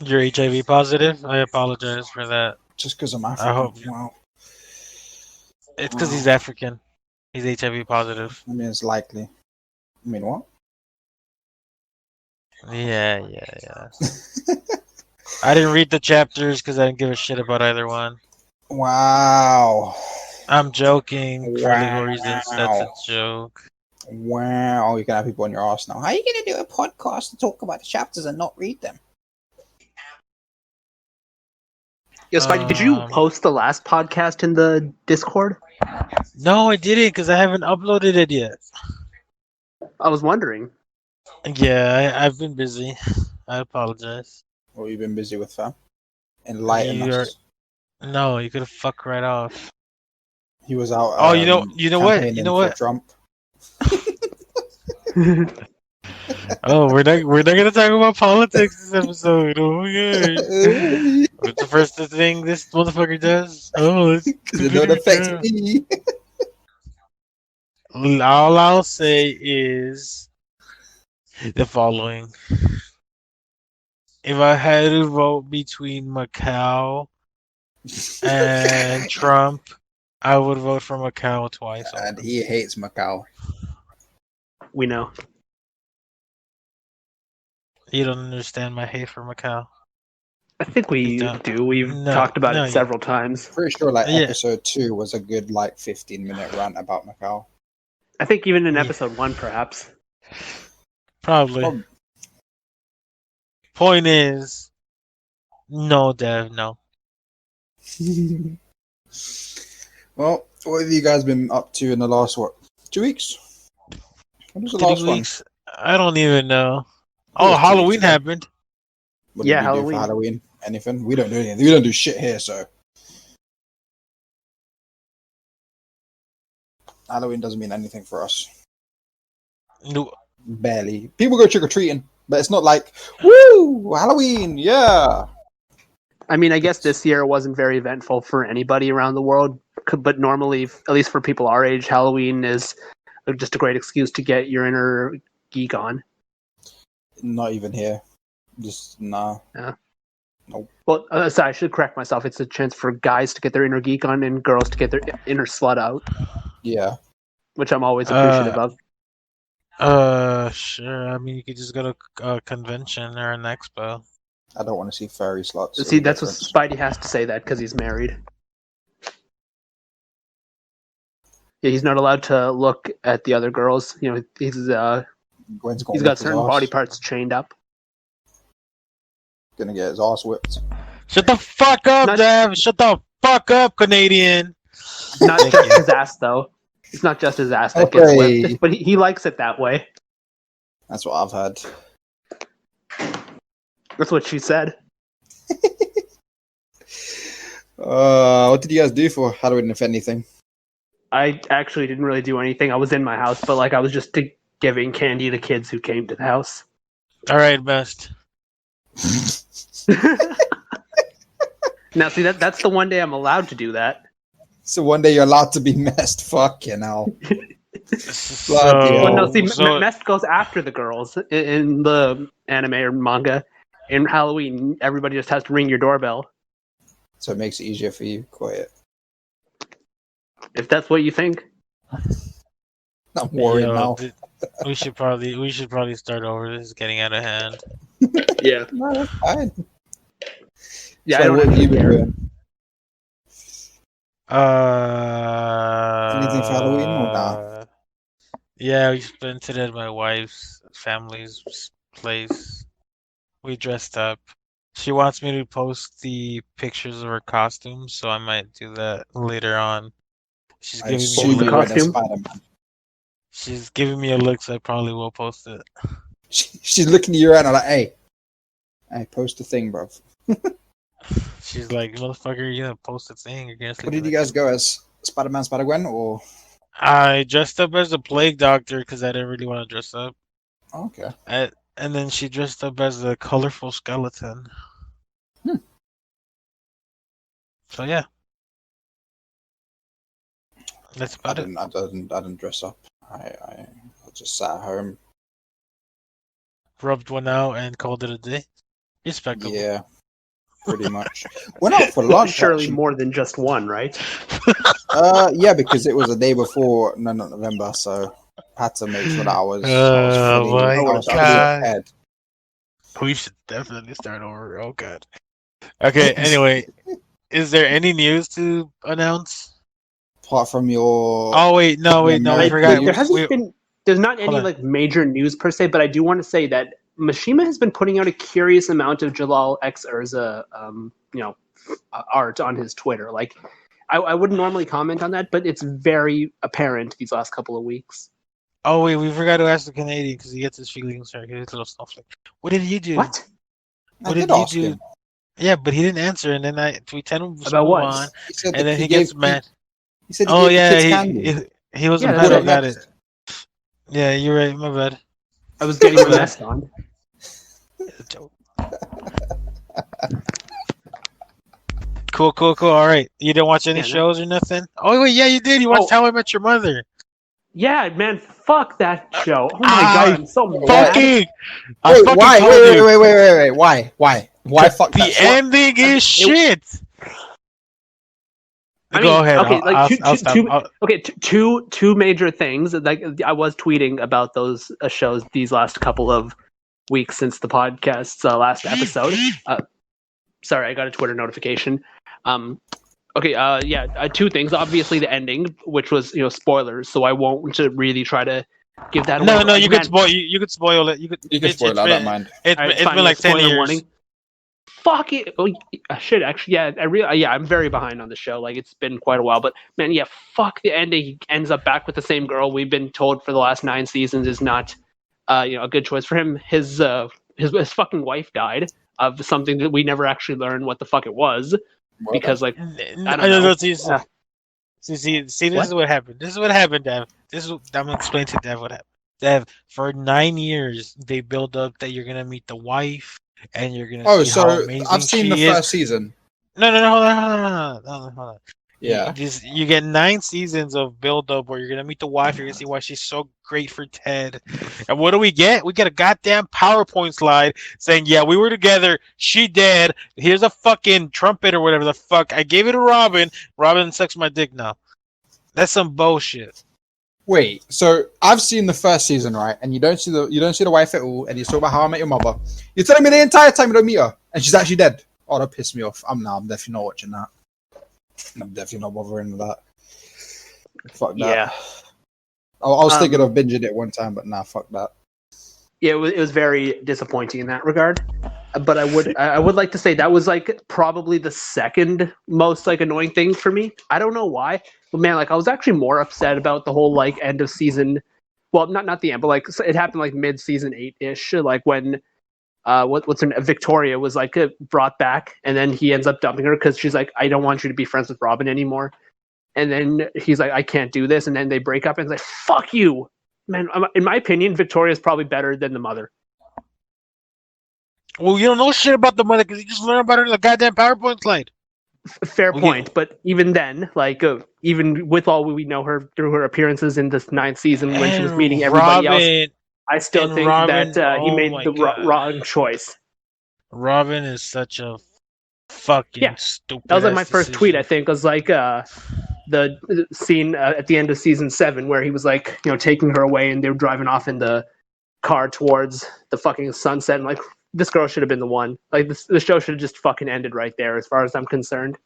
You're HIV positive? I apologize for that. Just because I'm I African. hope Wow. it's because he's African. He's HIV positive. I mean, it's likely. I mean, what? Yeah. I didn't read the chapters because I didn't give a shit about either one. Wow. I'm joking for legal reasons. That's a Wow. joke. Wow. You can have people on your ass now. How are you going to do a podcast to talk about the chapters and not read them? Yo, Spidey, did you Um, post the last podcast in the Discord? No, I didn't because I haven't uploaded it yet. I was wondering. Yeah, I've been busy. I apologize. What have you been busy with, fam? Enlighten You're us. No, you could fuck right off. He was out Oh, you know what? You campaigning know for what? Trump. Oh, we're not gonna talk about politics this episode. Oh my god. What's the first thing this motherfucker does? Oh, it's Because it don't affect me. All I'll say is the following. If I had to vote between Macau and Trump, I would vote for Macau twice And over. he hates Macau. We know. You don't understand my hate for Macau. I think we You don't. do. We've No, talked about no, it several times. Pretty sure like Yeah. episode 2 was a good like 15-minute rant about Macau. I think even in Yeah. episode 1, perhaps. Probably. Oh, Point is, no, Dev, no. well, what have you guys been up to in the last 2 weeks? What was the 3 last weeks? I don't even know. It was Oh, 2 Halloween weeks ago. happened. What Yeah, did you do Halloween. for Halloween? Anything? We don't do anything. We don't do shit here, so Halloween doesn't mean anything for us. No, Barely. People go trick or treating, but it's not like woo Halloween, yeah. I mean, I guess this year wasn't very eventful for anybody around the world, but normally, at least for people our age, Halloween is just a great excuse to get your inner geek on. Not even here. Just nah. Yeah. Nope. Well, sorry, I should correct myself. It's a chance for guys to get their inner geek on and girls to get their inner slut out, Yeah. which I'm always appreciative of. Sure. I mean, you could just go to a convention or an expo. I don't want to see furry sluts. See, that's what Spidey has to say that because he's married. Yeah, he's not allowed to look at the other girls. You know, he's got certain body parts chained up. Gonna get his ass whipped. Shut the fuck up, Dev! Shut the fuck up, Canadian! Not just his ass, though. It's not just his ass that gets whipped, but he likes it that way. That's what I've heard. That's what she said. What did you guys do for Halloween, if anything? I actually didn't really do anything. I was in my house, but like I was just giving candy to kids who came to the house. All right, best. Now, see that's the one day I'm allowed to do that. So one day you're allowed to be messed. Fucking hell. Well, no, see, messed goes after the girls in the anime or manga. In Halloween, everybody just has to ring your doorbell. So it makes it easier for you. Quiet. If that's what you think. I'm worried now. We should probably start over. This is getting out of hand. Yeah. No, that's fine. Yeah, so I don't what have you been care. doing? Anything for Halloween or not? Yeah, we spent it at my wife's family's place. We dressed up. She wants me to post the pictures of her costumes, so I might do that later on. She's giving me a look. She's giving me a look, so I probably will post it. She's looking at you right now like, hey, post a thing, bro. She's like, motherfucker, you gonna post a thing? You're gonna What did you guys go as? Spider-Man, Spider-Gwen, or? I dressed up as a plague doctor because I didn't really want to dress up. Okay. And then she dressed up as a colorful skeleton. So yeah, that's about it. I didn't dress up. I just sat at home. Rubbed one out and called it a day. Respectable. Yeah, pretty much. Went out for lunch. Surely actually. more than just one, right? Yeah, because it was the day before, no, not November, so I had to make sure that I was Oh I my would've thought so. god. prepared. We should definitely start over. Oh god. Okay, anyway, is there any news to announce? Apart from your Oh wait, no, we American forgot. There news. hasn't been. There's not Hold any on. like major news per se, but I do want to say that Mishima has been putting out a curious amount of Jalal X Urza, art on his Twitter. Like, I wouldn't normally comment on that, but it's very apparent these last couple of weeks. Oh wait, we forgot to ask the Canadian because he gets his feelings hurt. He's a little snowflake. What did you do? What I What did did you ask do? him. Yeah, but he didn't answer, and then we tell him to about move what? on, He said and that then he he gets gave mad. he said he Oh gave the yeah, kids candy. he wasn't Yeah, mad that's about right. it. Yeah, you're right. My bad. I was getting my Bad. mess on. Cool. All right. You didn't watch any Yeah, no. shows or nothing? Oh wait, yeah, you did. You watched Oh. How I Met Your Mother. Yeah, man, fuck that show. Oh my I god, I'm so Wait, mad. Fucking, I Wait, fucking why? told you. Wait. Why fuck The that show? ending is shit. I Go mean, ahead. okay, like I'll stop. two major things. Like I was tweeting about those shows these last couple of weeks since the podcast's last episode. Sorry, I got a Twitter notification. Two things. Obviously, the ending, which was spoilers, so I won't really try to give that away. No, you Man, could spoil. You could spoil it. You could. You can spoil it, I don't mind. all right, It's fine, been like 10 spoiler years. warning. Fuck it. Oh, shit, actually, I'm very behind on the show. Like, it's been quite a while, but man, yeah, fuck the ending. He ends up back with the same girl. We've been told for the last 9 seasons is not, a good choice for him. His fucking wife died of something that we never actually learned what the fuck it was because, like, I don't know. See, this What? is what happened. This is what happened, Dev. I'm gonna explain to Dev what happened. Dev, for 9 years, they build up that you're gonna meet the wife, and you're gonna Oh, see how so amazing I've seen she the is. first season. No, hold on. Yeah. You get 9 seasons of build up where you're gonna meet the wife. You're gonna see why she's so great for Ted. And what do we get? We get a goddamn PowerPoint slide saying, "Yeah, we were together. She dead. Here's a fucking trumpet or whatever the fuck. I gave it to Robin. Robin sucks my dick now." That's some bullshit. Wait, so I've seen the first season, right? And you don't see the wife at all, and you talk about How I Met Your Mother. You're telling me the entire time you don't meet her, and she's actually dead. Oh, that pissed me off. I'm definitely not watching that. I'm definitely not bothering with that. Fuck that. Yeah. I was thinking of binging it one time, but nah, fuck that. Yeah, it was very disappointing in that regard. But I would like to say that was like probably the second most like annoying thing for me. I don't know why, but man, like I was actually more upset about the whole like end of season. Well, not the end, but like it happened like mid season 8-ish, like when what's her name? Victoria was like brought back, and then he ends up dumping her because she's like, I don't want you to be friends with Robin anymore. And then he's like, I can't do this, and then they break up, and it's like, fuck you, man. In my opinion, Victoria is probably better than the mother. Well, you don't know shit about the mother because you just learned about her in the goddamn PowerPoint slide. Fair Okay. point, but even then, like even with all we know her through her appearances in this 9th season when she was meeting everybody else, I still think Robin, that he oh made my the God. wrong choice. Robin is such a fucking stupid. That was like my first tweet. I think was like the scene at the end of season 7 where he was like taking her away and they were driving off in the car towards the fucking sunset, and like this girl should have been the one. Like the show should have just fucking ended right there, as far as I'm concerned.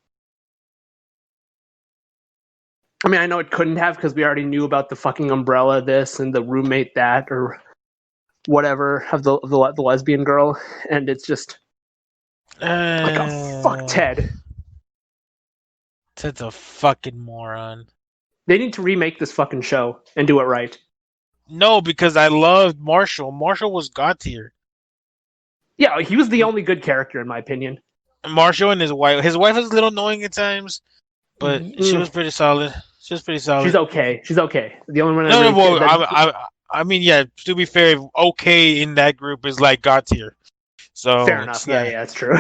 I mean, I know it couldn't have because we already knew about the fucking umbrella this and the roommate that or whatever of the lesbian girl, and it's just like, oh, fuck Ted. Ted's a fucking moron. They need to remake this fucking show and do it right. No, because I loved Marshall. Marshall was god tier. Yeah, he was the only good character in my opinion. Marshall and his wife. His wife was a little annoying at times, but she was pretty solid. She's okay. She's okay. The only one. I mean, yeah. To be fair, okay in that group is like god tier. So fair enough. Yeah, that's true.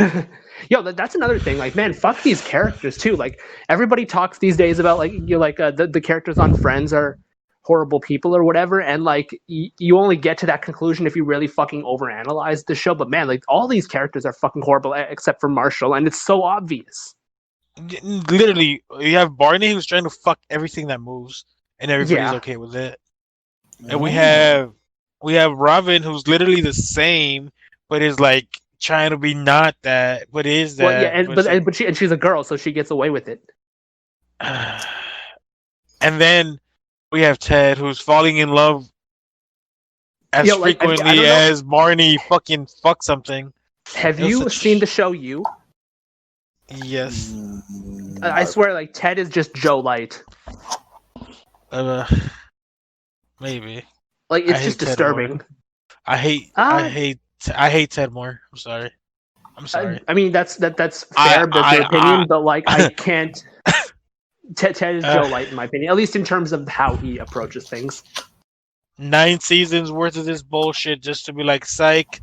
Yo, that's another thing. Like, man, fuck these characters too. Like, everybody talks these days about like the characters on Friends are horrible people or whatever, and like you only get to that conclusion if you really fucking overanalyze the show. But man, like all these characters are fucking horrible except for Marshall, and it's so obvious. Literally, you have Barney who's trying to fuck everything that moves, and everybody's Yeah. okay with it. And we have Robin who's literally the same, but is like trying to be not that, but is Well, yeah, that. and But it's like, but she's a girl, so she gets away with it. and then we have Ted who's falling in love as Yo, like I frequently don't know. as Barney fucking fuck something. Have It was you such seen the show You? Yes. I swear, like Ted is just Joe Light. Uh, maybe. Like I it's hate just Ted disturbing. more. I hate Ted more. I'm sorry. I mean that's fair. I That's your opinion, I, but like I can't. Ted is I Joe Light in my opinion, at least in terms of how he approaches things. 9 seasons worth of this bullshit just to be like, psych.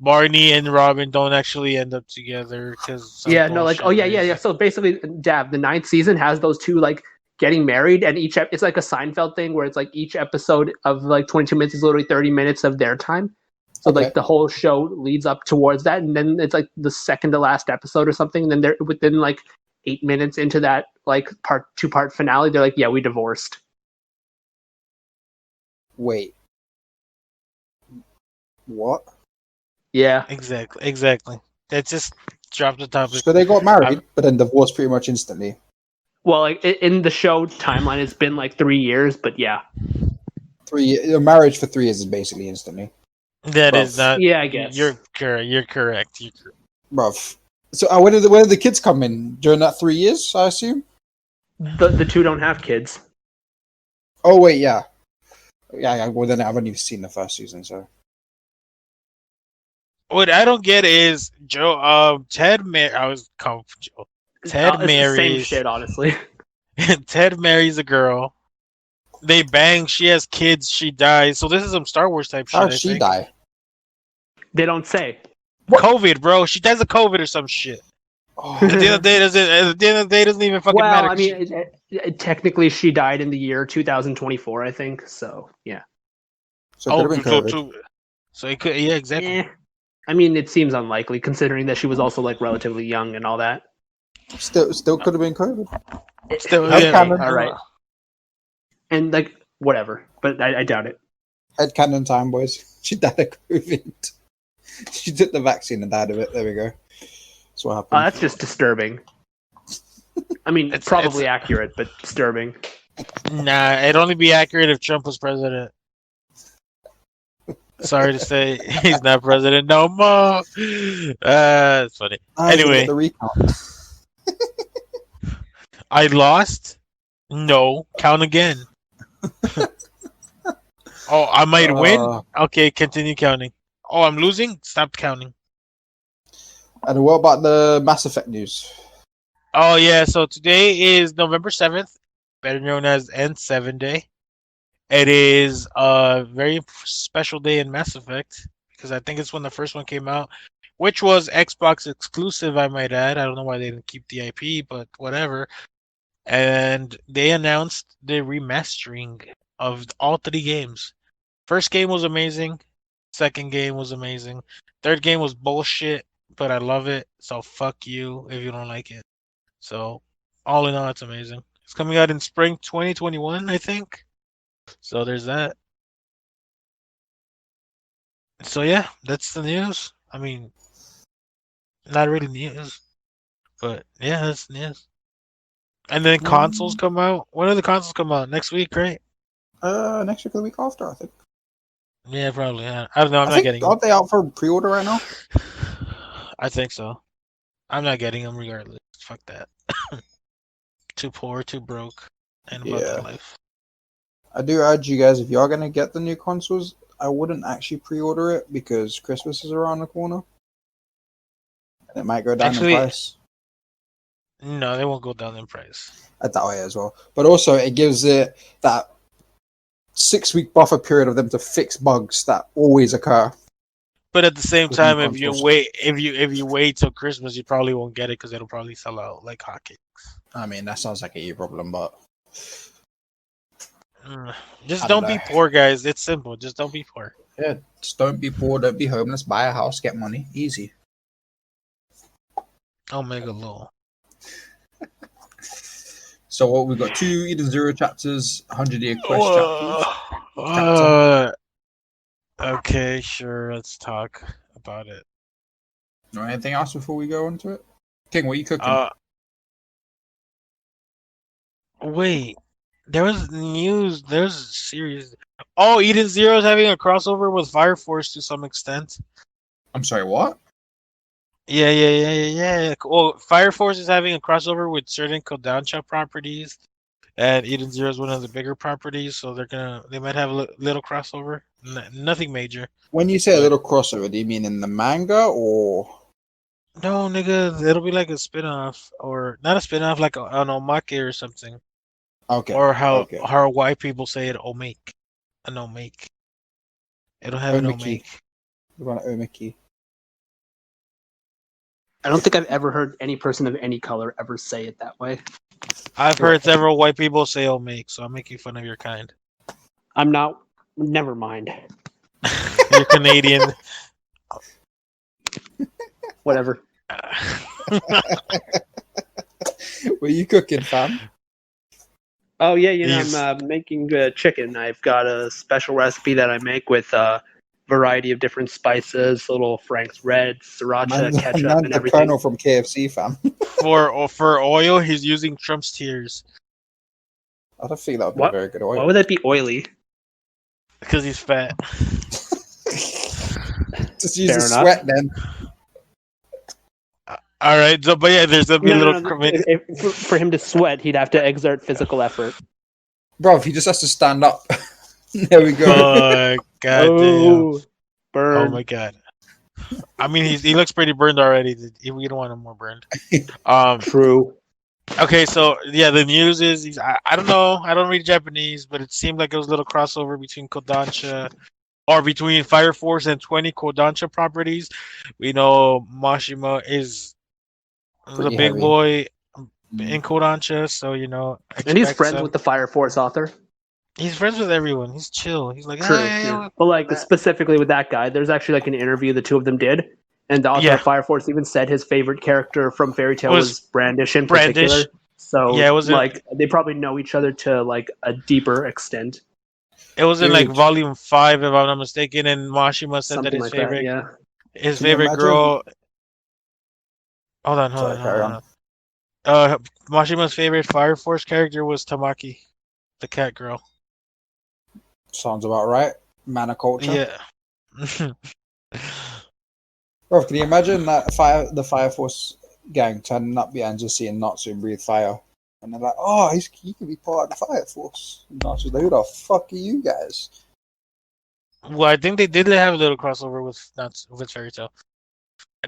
Barney and Robin don't actually end up together because Yeah, no, like yeah. So basically, Dav, the 9th season has those two like getting married, and it's like a Seinfeld thing where it's like each episode of like 22 minutes is literally 30 minutes of their time. So like the whole show leads up towards that, and then it's like the second to last episode or something. And then they're within like 8 minutes into that like two-part finale, they're like, yeah, we divorced. Wait. What? Yeah. Exactly. That just dropped the topic. So they got married, but then divorced pretty much instantly. Well, like in the show timeline, it's been like 3 years, but yeah. 3 years, a marriage for 3 years is basically instantly. That is not. Yeah, I guess you're correct. You're correct. Bruv. So when did the kids come in? During that 3 years, I assume? The two don't have kids. Oh, wait, yeah. Yeah, well then I haven't even seen the first season, so. What I don't get is Ted marries. It's the same shit, honestly. Ted marries a girl. They bang. She has kids. She dies. So this is some Star Wars type shit. How did she die? They don't say. What? COVID, bro. She dies of COVID or some shit. Oh. At the end of the day, doesn't even fucking matter. Well, I mean, technically, she died in the year 2024, I think. So yeah. So it could have been COVID. So it could, yeah, exactly. I mean, it seems unlikely considering that she was also like relatively young and all that. Still could have been COVID. Still, all right. And like whatever, but I doubt it. Headcanon time, boys. She died of COVID. She took the vaccine and died of it. There we go. That's what happened. That's just disturbing. I mean, it's probably accurate, but disturbing. Nah, it'd only be accurate if Trump was president. Sorry to say, he's not president no more. It's funny. Anyway, the recount. I lost. No, count again. Oh, I might win. Okay, continue counting. Oh, I'm losing. Stop counting. And what about the Mass Effect news? Oh yeah, so today is November 7th, better known as N7 Day. It is a very special day in Mass Effect because I think it's when the first one came out, which was Xbox exclusive, I might add. I don't know why they didn't keep the IP, but whatever. And they announced the remastering of all 3 games. First game was amazing. Second game was amazing. Third game was bullshit, but I love it. So fuck you if you don't like it. So all in all, it's amazing. It's coming out in spring 2021, I think. So there's that. So yeah, that's the news. I mean, not really news, but yeah, that's news. And then consoles come out. When do the consoles come out? Next week, right? Next week or the week after, I think. Yeah, probably. Yeah. I don't know. I'm not getting them. Aren't they out for pre-order right now? I think so. I'm not getting them regardless. Fuck that. Too poor, too broke, and about that life. I do urge you guys, if you are going to get the new consoles, I wouldn't actually pre-order it because Christmas is around the corner. And it might go down in price. No, they won't go down in price. That way as well. But also, it gives it that 6-week buffer period of them to fix bugs that always occur. But at the same time, if you wait till Christmas, you probably won't get it because it'll probably sell out like hotcakes. I mean, that sounds like a you problem, but Mm. Just I don't don't know. be poor, guys. It's simple. Just don't be poor. Yeah, just don't be poor, don't be homeless, buy a house, get money. Easy. Omega Law. So what we've got 2 Eden Zero chapters, 100-year quest chapters. Uh, Chapter. uh, okay, sure. Let's talk about it. No, anything else before we go into it? King, what are you cooking? Wait. There was news. There's a series. Oh, Eden Zero is having a crossover with Fire Force to some extent. I'm sorry, what? Yeah. Well, Fire Force is having a crossover with certain Kodansha properties, and Eden Zero is one of the bigger properties, so they might have a little crossover. Nothing major. When you say a But little crossover, do you mean in the manga or? no, nigga, it'll be like a spin-off, or not a spin-off, like an omake or something, Okay, or how okay. how white people say it, omake, an omake. It'll have an Omiki. omake. We want Omiki. I don't think I've ever heard any person of any color ever say it that way. I've heard several white people say omake, so I'm making fun of your kind. I'm not. Never mind. You're Canadian. Whatever. What are you cooking, fam? Oh yeah, He's- I'm making chicken. I've got a special recipe that I make with a variety of different spices, little Frank's Red, sriracha, ketchup, Man's and the everything. Colonel from KFC, fam. for oil, he's using Trump's tears I don't think that would be What? very good Why oil. would that be oily? because he's fat. Just use Fair the enough. sweat then. All right, so but yeah, there's gonna be a little. For him to sweat, he'd have to exert physical effort. Bro, he just has to stand up. There we go. God Oh, damn! burn. Oh my god! I mean, he looks pretty burned already. We don't want him more burned. True. Okay, so yeah, the news is I don't know. I don't read Japanese, but it seemed like it was a little crossover between Kodansha or between Fire Force and 20 Kodansha properties. We know Mashima is the Pretty big heavy. boy Mm. in Kodansha, so And he's expect friends some. with the Fire Force author. He's friends with everyone. He's chill. He's like, True. "Ah, Yeah. But like specifically with that guy, there's actually like an interview the two of them did, and the author Yeah. of Fire Force even said his favorite character from Fairy Tail was Brandish in Brandish. particular. So Yeah, it was like they probably know each other to like a deeper extent. It was in like Dude. volume 5, if I'm not mistaken, and Mashima said that Something like that, yeah. his Can you favorite imagine? girl. Hold Sorry, on. carry on. Mashima's favorite Fire Force character was Tamaki, the cat girl. Sounds about right. Mana culture. Yeah. Bro, can you imagine that the Fire Force gang turning up behind just seeing Natsu breathe fire? And they're like, oh, he could be part of the Fire Force. And Natsu's like, who the fuck are you guys? Well, I think they did have a little crossover with Fairy Tail.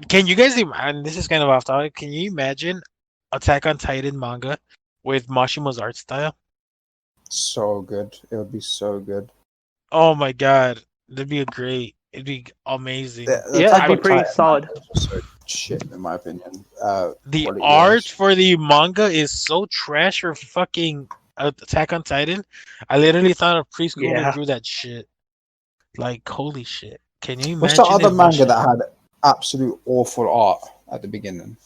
Can you guys imagine? This is kind of off topic. Can you imagine Attack on Titan manga with Mashima's art style? So good. It would be so good. Oh my god, it'd be it'd be amazing. Yeah, that'd be pretty solid. So shit, in my opinion. The quality art wise. for the manga is so trash for fucking Attack on Titan. I literally thought a preschooler Yeah. drew that shit. Like, holy shit. Can you imagine? What's the other if manga Mashi- that had absolute awful art at the beginning?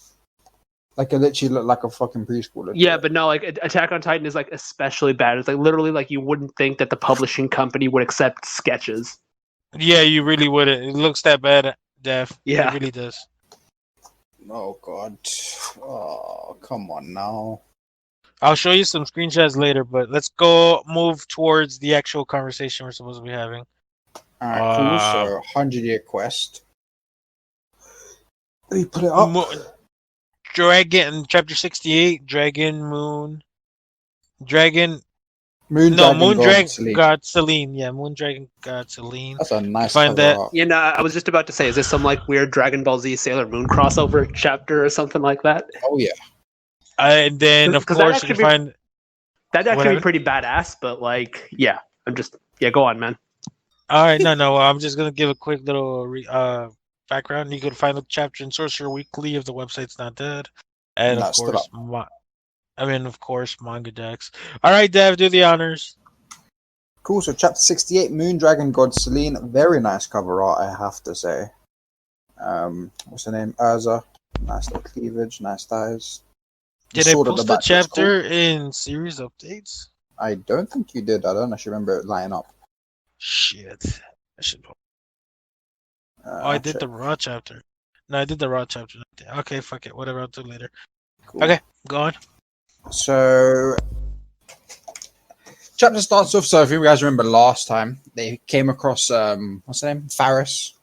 Like it literally looked like a fucking preschooler. Yeah, but no, like Attack on Titan is like especially bad. It's like literally like you wouldn't think that the publishing company would accept sketches. Yeah, you really wouldn't. It looks that bad, Def. Yeah. It really does. Oh god. Oh, come on now. I'll show you some screenshots later, but let's move towards the actual conversation we're supposed to be having. Alright, cool. So 100-year quest. Let me put it up. Dragon, chapter 68, Dragon, Moon. Dragon. Moon Dragon Selene. God Selene. Yeah, Moon Dragon God Selene. That's a nice Find cover that. art. You know, I was just about to say, is this some like weird Dragon Ball Z Sailor Moon crossover chapter or something like that? Oh yeah. And then, of 'Cause that course, you actually find. That'd actually Whatever. be pretty badass, but like, yeah, go on, man. All right, no. I'm just gonna give a quick little background. You can find the chapter in Sorcerer Weekly if the website's not dead, and No, of it's still course, of course, Manga Decks. All right, Dev, do the honors. Cool. So chapter 68, Moon Dragon God Selene. Very nice cover art, I have to say. What's her name? Urza. Nice little cleavage, nice thighs. The Did I sword at the post the back looks cool. chapter in series updates? I don't think you did. I don't actually remember it lining up. Shit. I should. Oh, I did Check. the raw chapter. No, I did the raw chapter. Okay, fuck it. Whatever, I'll do later. Cool. Okay, go on. So chapter starts off. So if you guys remember last time, they came across what's her name? Faris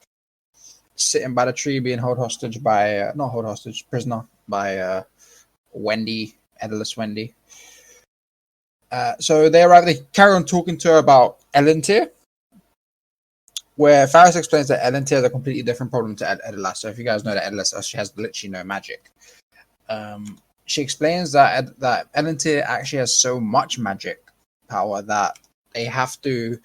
sitting by the tree, being held hostage by not hold hostage, prisoner by Wendy, Edilis Wendy. So they arrive. They carry on talking to her about Elentir, where Faris explains that Elentir is a completely different problem to Edilas. So if you guys know that Edilas, she has literally no magic. She explains that Elentir actually has so much magic power that they have to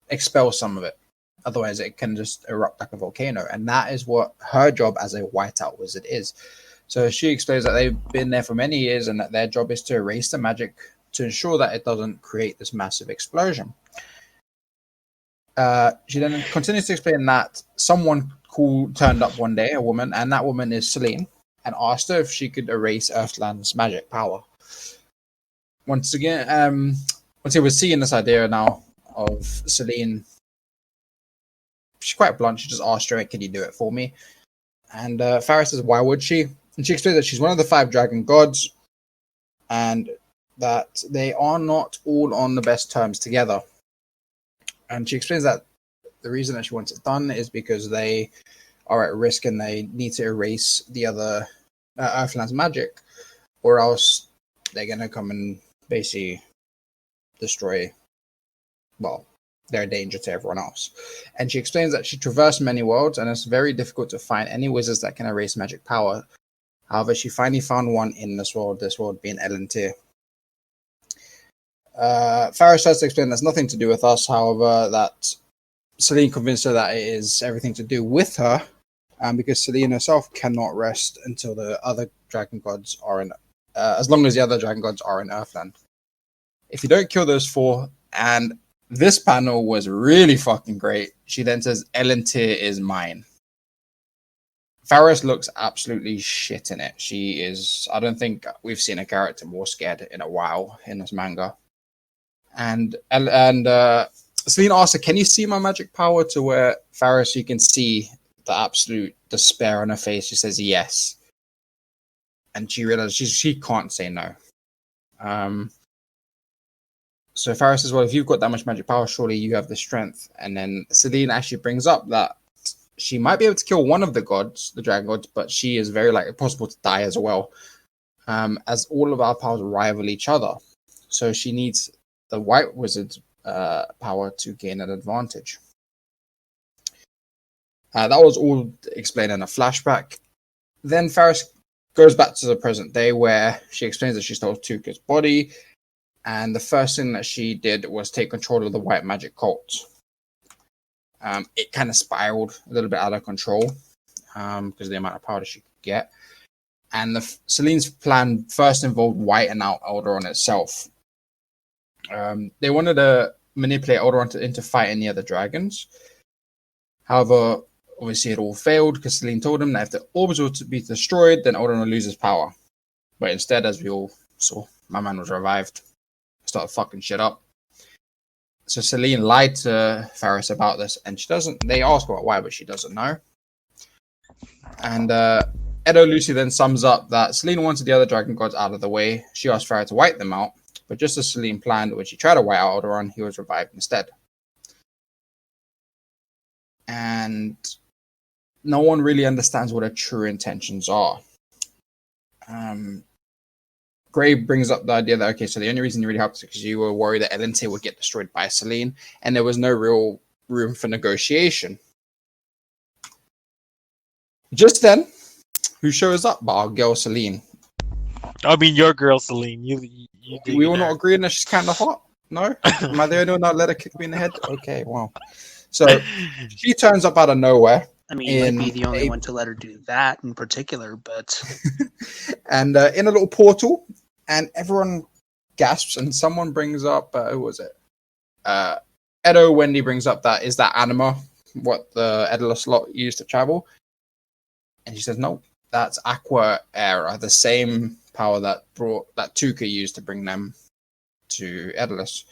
expel some of it. Otherwise, it can just erupt like a volcano. And that is what her job as a whiteout wizard is. So she explains that they've been there for many years and that their job is to erase the magic to ensure that it doesn't create this massive explosion. She then continues to explain that someone cool turned up one day, a woman, and that woman is Selene, and asked her if she could erase Earthland's magic power. Once again, we're seeing this idea now of Selene. She's quite blunt. She just asked her, "Can you do it for me?" And Faris says, "Why would she?" And she explains that she's one of the 5 dragon gods, and that they are not all on the best terms together. And she explains that the reason that she wants it done is because they are at risk and they need to erase the other Earthland's magic, or else they're going to come and basically destroy, well, they're a danger to everyone else. And she explains that she traversed many worlds and it's very difficult to find any wizards that can erase magic power. However, she finally found one in this world being Elentir. Faris tries to explain that's nothing to do with us, however, that Selene convinced her that it is everything to do with her, because Selene herself cannot rest until the other dragon gods are in, as long as the other dragon gods are in Earthland. If you don't kill those 4, and this panel was really fucking great, she then says, Elentir is mine. Faris looks absolutely shit in it. She is, I don't think we've seen a character more scared in a while in this manga. And Selene asks her, "Can you see my magic power?" To where Faris, you can see the absolute despair on her face. She says yes, and she realizes she can't say no. So Faris says, "Well, if you've got that much magic power, surely you have the strength." And then Selene actually brings up that she might be able to kill one of the gods, the dragon gods, but she is very likely possible to die as well, as all of our powers rival each other. So she needs the white wizard's power to gain an advantage. That was all explained in a flashback. Then Faris goes back to the present day where she explains that she stole Tuka's body, and the first thing that she did was take control of the white magic cult. It kind of spiraled a little bit out of control because of the amount of power that she could get. And Selene's plan first involved whitening out Alderaan itself. They wanted to manipulate Alderaan into fighting the other dragons. However, obviously it all failed because Selene told him that if the orbs were to be destroyed, then Alderaan would lose his power. But instead, as we all saw, my man was revived. Started fucking shit up. So Selene lied to Faris about this, and she doesn't. They ask her why, but she doesn't know. And Edo Lucy then sums up that Selene wanted the other dragon gods out of the way. She asked Faris to wipe them out, but just as Selene planned, when she tried to wipe out Alderaan, he was revived instead. And no one really understands what her true intentions are. Gray brings up the idea that, okay, so the only reason you really helped is because you were worried that Elentir would get destroyed by Selene, and there was no real room for negotiation. Just then, who shows up but our girl Selene? I mean, your girl Celine. You We all not agreeing that she's kind of hot? No? Am I the only one that let her kick me in the head? Okay, wow. So she turns up out of nowhere. I mean, you might be the only one to let her do that in particular, but... And in a little portal, and everyone gasps, and someone brings up, who was it? Edo Wendy brings up that is that anima what the Edalus lot used to travel, and she says no, that's Aqua Era, the same power that Tuka used to bring them to Edalus.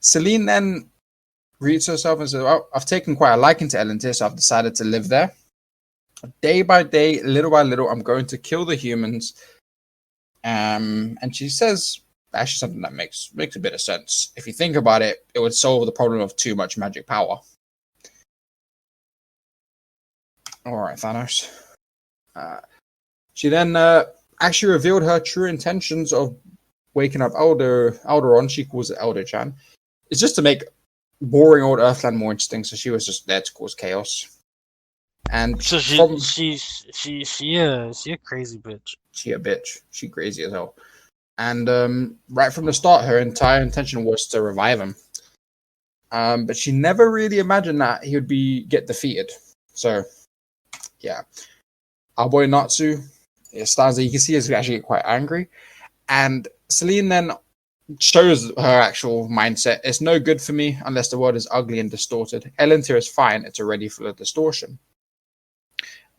Celine then reads herself and says, "Well, I've taken quite a liking to Elantir, so I've decided to live there. Day by day, little by little, I'm going to kill the humans." And she says actually something that makes a bit of sense. If you think about it, it would solve the problem of too much magic power. All right, Thanos. She then actually revealed her true intentions of waking up Alderon. She calls it Elder Chan. It's just to make boring old Earthland more interesting. So she was just there to cause chaos. And So she's a crazy bitch. She a bitch. She crazy as hell. And right from the start, her entire intention was to revive him. But she never really imagined that he would get defeated. So, yeah. Our boy Natsu, it stands there. You can see he's actually quite angry. And Celine then shows her actual mindset. It's no good for me unless the world is ugly and distorted. Elantir is fine. It's already full of distortion.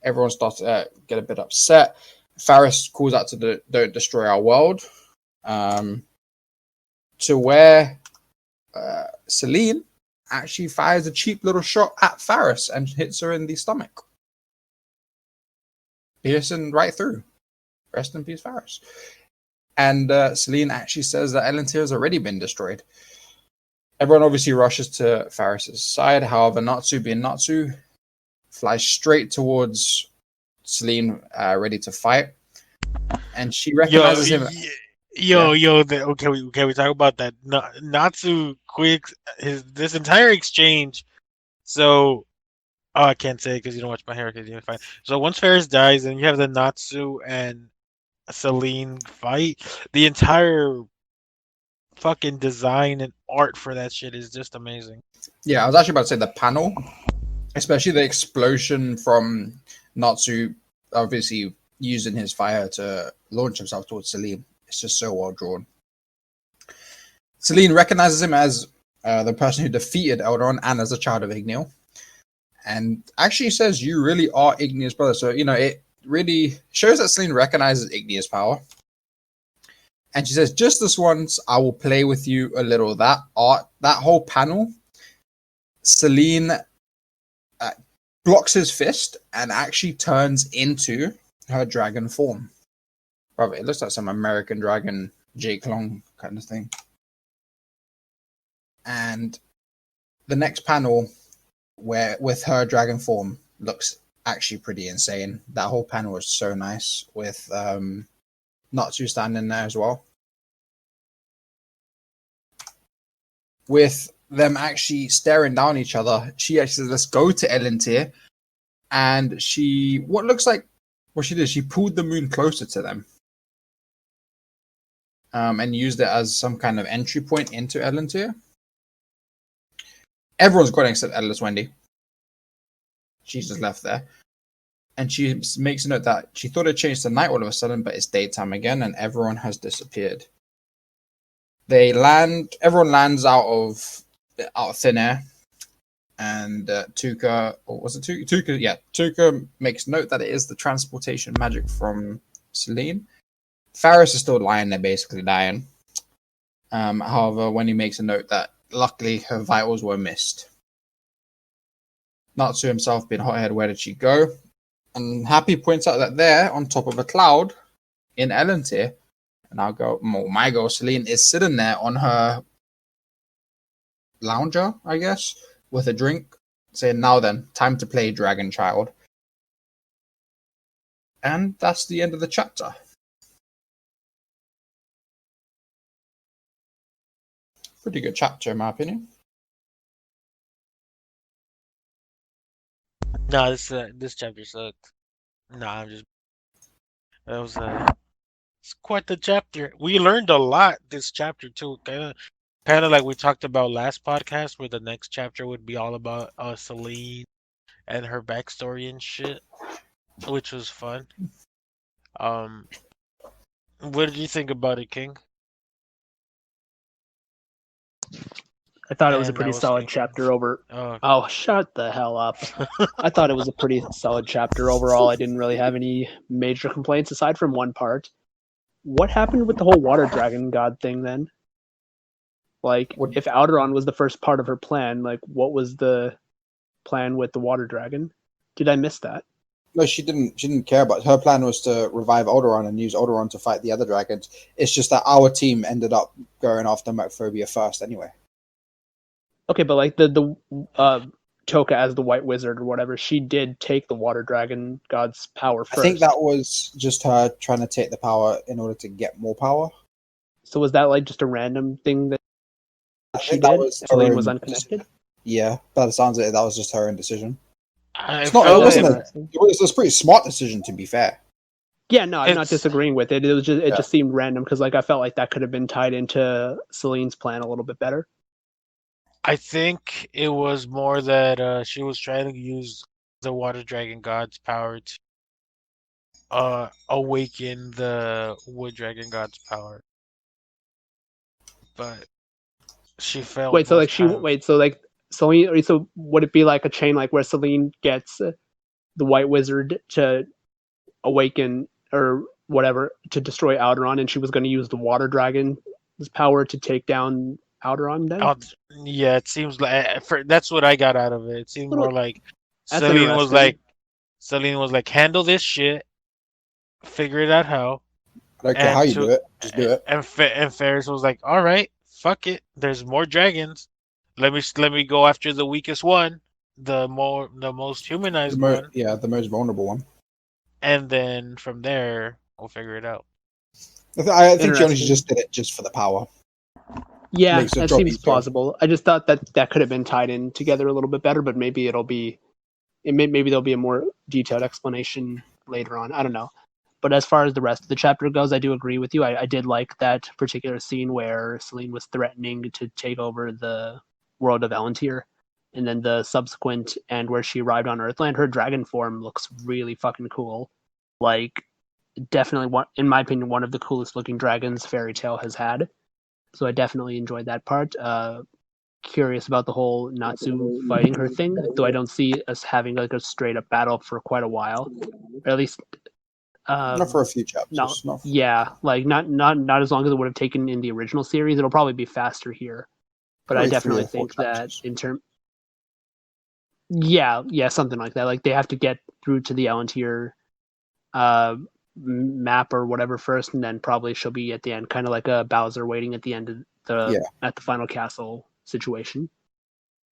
Everyone starts to get a bit upset. Faris calls out to don't destroy our world. To where Celine actually fires a cheap little shot at Faris and hits her in the stomach. Piercing right through. Rest in peace, Faris. And Celine actually says that Elantir has already been destroyed. Everyone obviously rushes to Faris' side. However, Natsu, being Natsu, flies straight towards Celine, ready to fight. And she recognizes him. Okay, we talk about that. Natsu quick this entire exchange. So, I can't say because you don't watch my hair because you didn't fight. So once Ferris dies, and you have the Natsu and Celine fight, the entire fucking design and art for that shit is just amazing. Yeah, I was actually about to say the panel, especially the explosion from Natsu, obviously using his fire to launch himself towards Celine. It's just so well drawn. Celine recognizes him as the person who defeated Elrond and as a child of Igneel. And actually says, "You really are Igneo's brother." So, it really shows that Celine recognizes Igneo's power. And she says, "Just this once, I will play with you a little." That art, that whole panel, Celine blocks his fist and actually turns into her dragon form. Brother, it looks like some American dragon, Jake Long kind of thing. And the next panel, where with her dragon form, looks actually pretty insane. That whole panel was so nice with Natsu standing there as well. With them actually staring down each other, she actually says, "Let's go to Elantir." And she pulled the moon closer to them. And used it as some kind of entry point into Elantir. Everyone's gone except Edalus Wendy. She's just left there. And she makes a note that she thought it changed to night all of a sudden, but it's daytime again, and everyone has disappeared. Everyone lands out of thin air. And Tuka, or was it Tuka? Tuka, yeah. Tuka makes note that it is the transportation magic from Celine. Faris is still lying there, basically dying. However, when he makes a note that luckily her vitals were missed. Natsu himself being hothead, where did she go? And Happy points out that there, on top of a cloud in Elantir, and my girl Celine is sitting there on her lounger, I guess, with a drink, saying, "Now then, time to play Dragon Child." And that's the end of the chapter. Pretty good chapter, in my opinion. Nah, this chapter sucked. Nah, that was it's quite the chapter. We learned a lot this chapter too. Kind of like we talked about last podcast, where the next chapter would be all about Celine and her backstory and shit, which was fun. What did you think about it, King? I thought it was a and I pretty was solid thinking, chapter over. oh, Oh, shut the hell up. I thought it was a pretty solid chapter overall. I didn't really have any major complaints aside from one part. What happened with the whole water dragon god thing then? Like, What- if Alderon was the first part of her plan, like, what was the plan with the water dragon? Did I miss that? No, she didn't. She didn't care about. Her plan was to revive Alderaan and use Alderaan to fight the other dragons. It's just that our team ended up going after Macphobia first, anyway. Okay, but like the Toka as the White Wizard or whatever, she did take the water dragon god's power I think first. that was just her trying to take the power in order to get more power. So was that like just a random thing that I she think that did? was her Celine was own unconnected. Yeah, by the sounds of it, that was just her own decision. I It's not. felt It wasn't like a. It was a pretty smart decision, to be fair. Yeah, no, I'm not it's. disagreeing with it. It was just it Yeah. just seemed random because like I felt like that could have been tied into Celine's plan a little bit better. I think it was more that she was trying to use the water dragon god's power to awaken the wood dragon god's power, but she failed Wait, so both like times. so like Celine, so would it be like a chain like where Celine gets the White Wizard to awaken or whatever to destroy Alderaan, and she was going to use the Water Dragon's power to take down Alderaan? Then Yeah, it seems like that's what I got out of it. It seemed Little- more like that's Celine was interesting. like, handle this shit, figure it out how, I don't care how and you do it, just do it. and Ferris was like, all right, fuck it. There's more dragons. Let me go after the weakest one, the most humanized one, The most vulnerable one. and then from there we'll figure it out. I think she only Interesting. just did it just for the power. Yeah, Makes the that job seems easier. plausible. I just thought that could have been tied in together a little bit better, but maybe maybe there'll be a more detailed explanation later on. I don't know. But as far as the rest of the chapter goes, I do agree with you. I did like that particular scene where Celine was threatening to take over the world of Elantir, and then the subsequent and where she arrived on Earthland, her dragon form looks really fucking cool. Like, definitely one, in my opinion, one of the coolest looking dragons Fairy Tale has had. So I definitely enjoyed that part. Curious about the whole Natsu fighting her thing, though I don't see us having like a straight up battle for quite a while, or at least Not for a few chapters. no, Not for... yeah, like not as long as it would have taken in the original series. It'll probably be faster here, but I Probably 3 definitely or 4 think that chapters. in term, yeah, something like that. Like they have to get through to the Elantir uh, map or whatever first, and then probably she'll be at the end, kind of like a Bowser waiting at the end of at the final castle situation.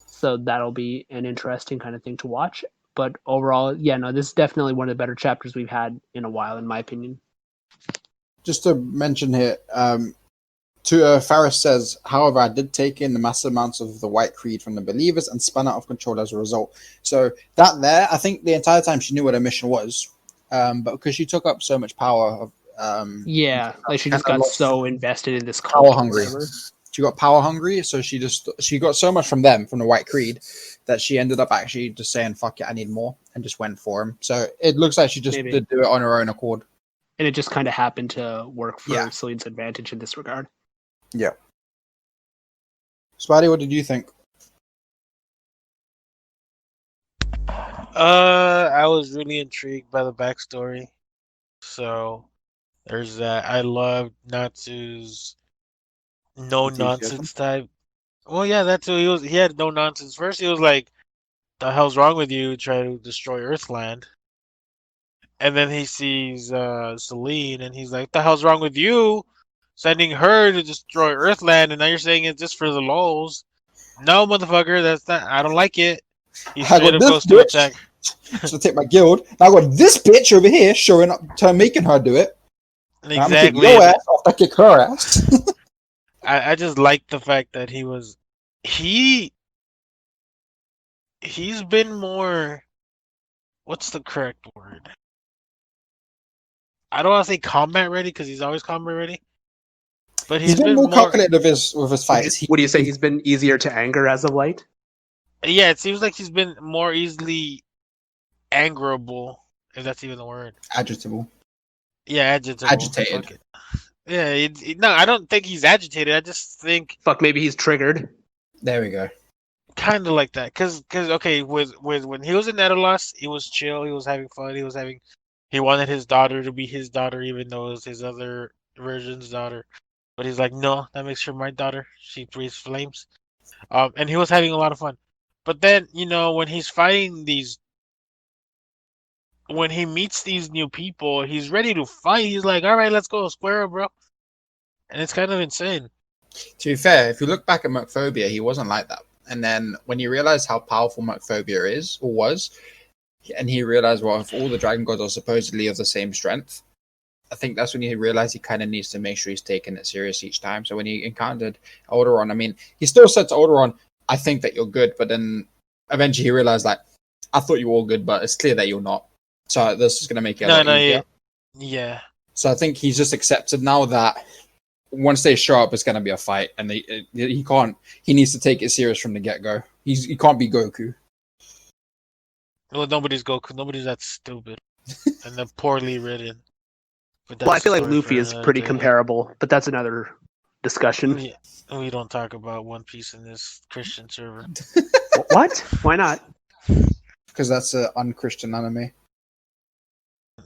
So that'll be an interesting kind of thing to watch. But overall, yeah, no, this is definitely one of the better chapters we've had in a while, in my opinion. Just to mention here, Faris says, however, I did take in the massive amounts of the White Creed from the believers and spun out of control as a result. So that there, I think the entire time she knew what her mission was, but because she took up so much power, Yeah, like she just got so invested in this power cult or hungry. whatever. She got power hungry, so she got so much from them, from the White Creed, that she ended up actually just saying, fuck it, I need more, and just went for him. So it looks like she just Maybe. did do it on her own accord. And it just kind of happened to work for Yeah. Celine's advantage in this regard. Yeah. Spidey, what did you think? I was really intrigued by the backstory. So there's that. I loved Natsu's no nonsense type. Well, yeah, that's who he was. He had no nonsense. First, he was like, "The hell's wrong with you? Trying to destroy Earthland." And then he sees Celine, and he's like, "The hell's wrong with you? Sending her to destroy Earthland, and now you're saying it's just for the lulz." No, motherfucker, that's not. I don't like it. He I straight got up this goes to bitch. attack. So take my guild. Now I got this bitch over here showing up to making her do it. And I'm gonna kick exactly. your ass after I kick her ass. I just like the fact that he's been more. What's the correct word? I don't want to say combat ready because he's always combat ready. But He's been more calculated with his fights. Would you say he's been easier to anger as of late? Yeah, it seems like he's been more easily angerable, if that's even the word. Agitable. Yeah, agitated. Agitated. Yeah, no, I don't think he's agitated. I just think Fuck, maybe he's triggered. There we go. Kind of like that, cause okay, with when he was in Nettalos, he was chill, he was having fun, he wanted his daughter to be his daughter, even though it was his other version's daughter. But he's like, no, that makes her my daughter. She breathes flames. And he was having a lot of fun. But then, when he's fighting when he meets these new people, he's ready to fight. He's like, all right, let's go, square up, bro. And it's kind of insane. To be fair, if you look back at Mercphobia, he wasn't like that. And then when you realize how powerful Mercphobia is or was, and he realized, well, if all the dragon gods are supposedly of the same strength, I think that's when he realized he kind of needs to make sure he's taking it serious each time. So when he encountered Alderaan, I mean, he still said to Alderaan, I think that you're good, but then eventually he realized, like, I thought you were all good, but it's clear that you're not. So this is going to make it a No, lot no, easier. yeah. So I think he's just accepted now that once they show up, it's going to be a fight, and he can't. He needs to take it serious from the get go. He can't be Goku. Well, nobody's Goku. Nobody's that stupid and then poorly written. But Well, I that's a feel like story for Luffy is another pretty day. comparable, but that's another discussion. Yeah, we don't talk about One Piece in this Christian server. What? Why not? Because that's an unchristian anime.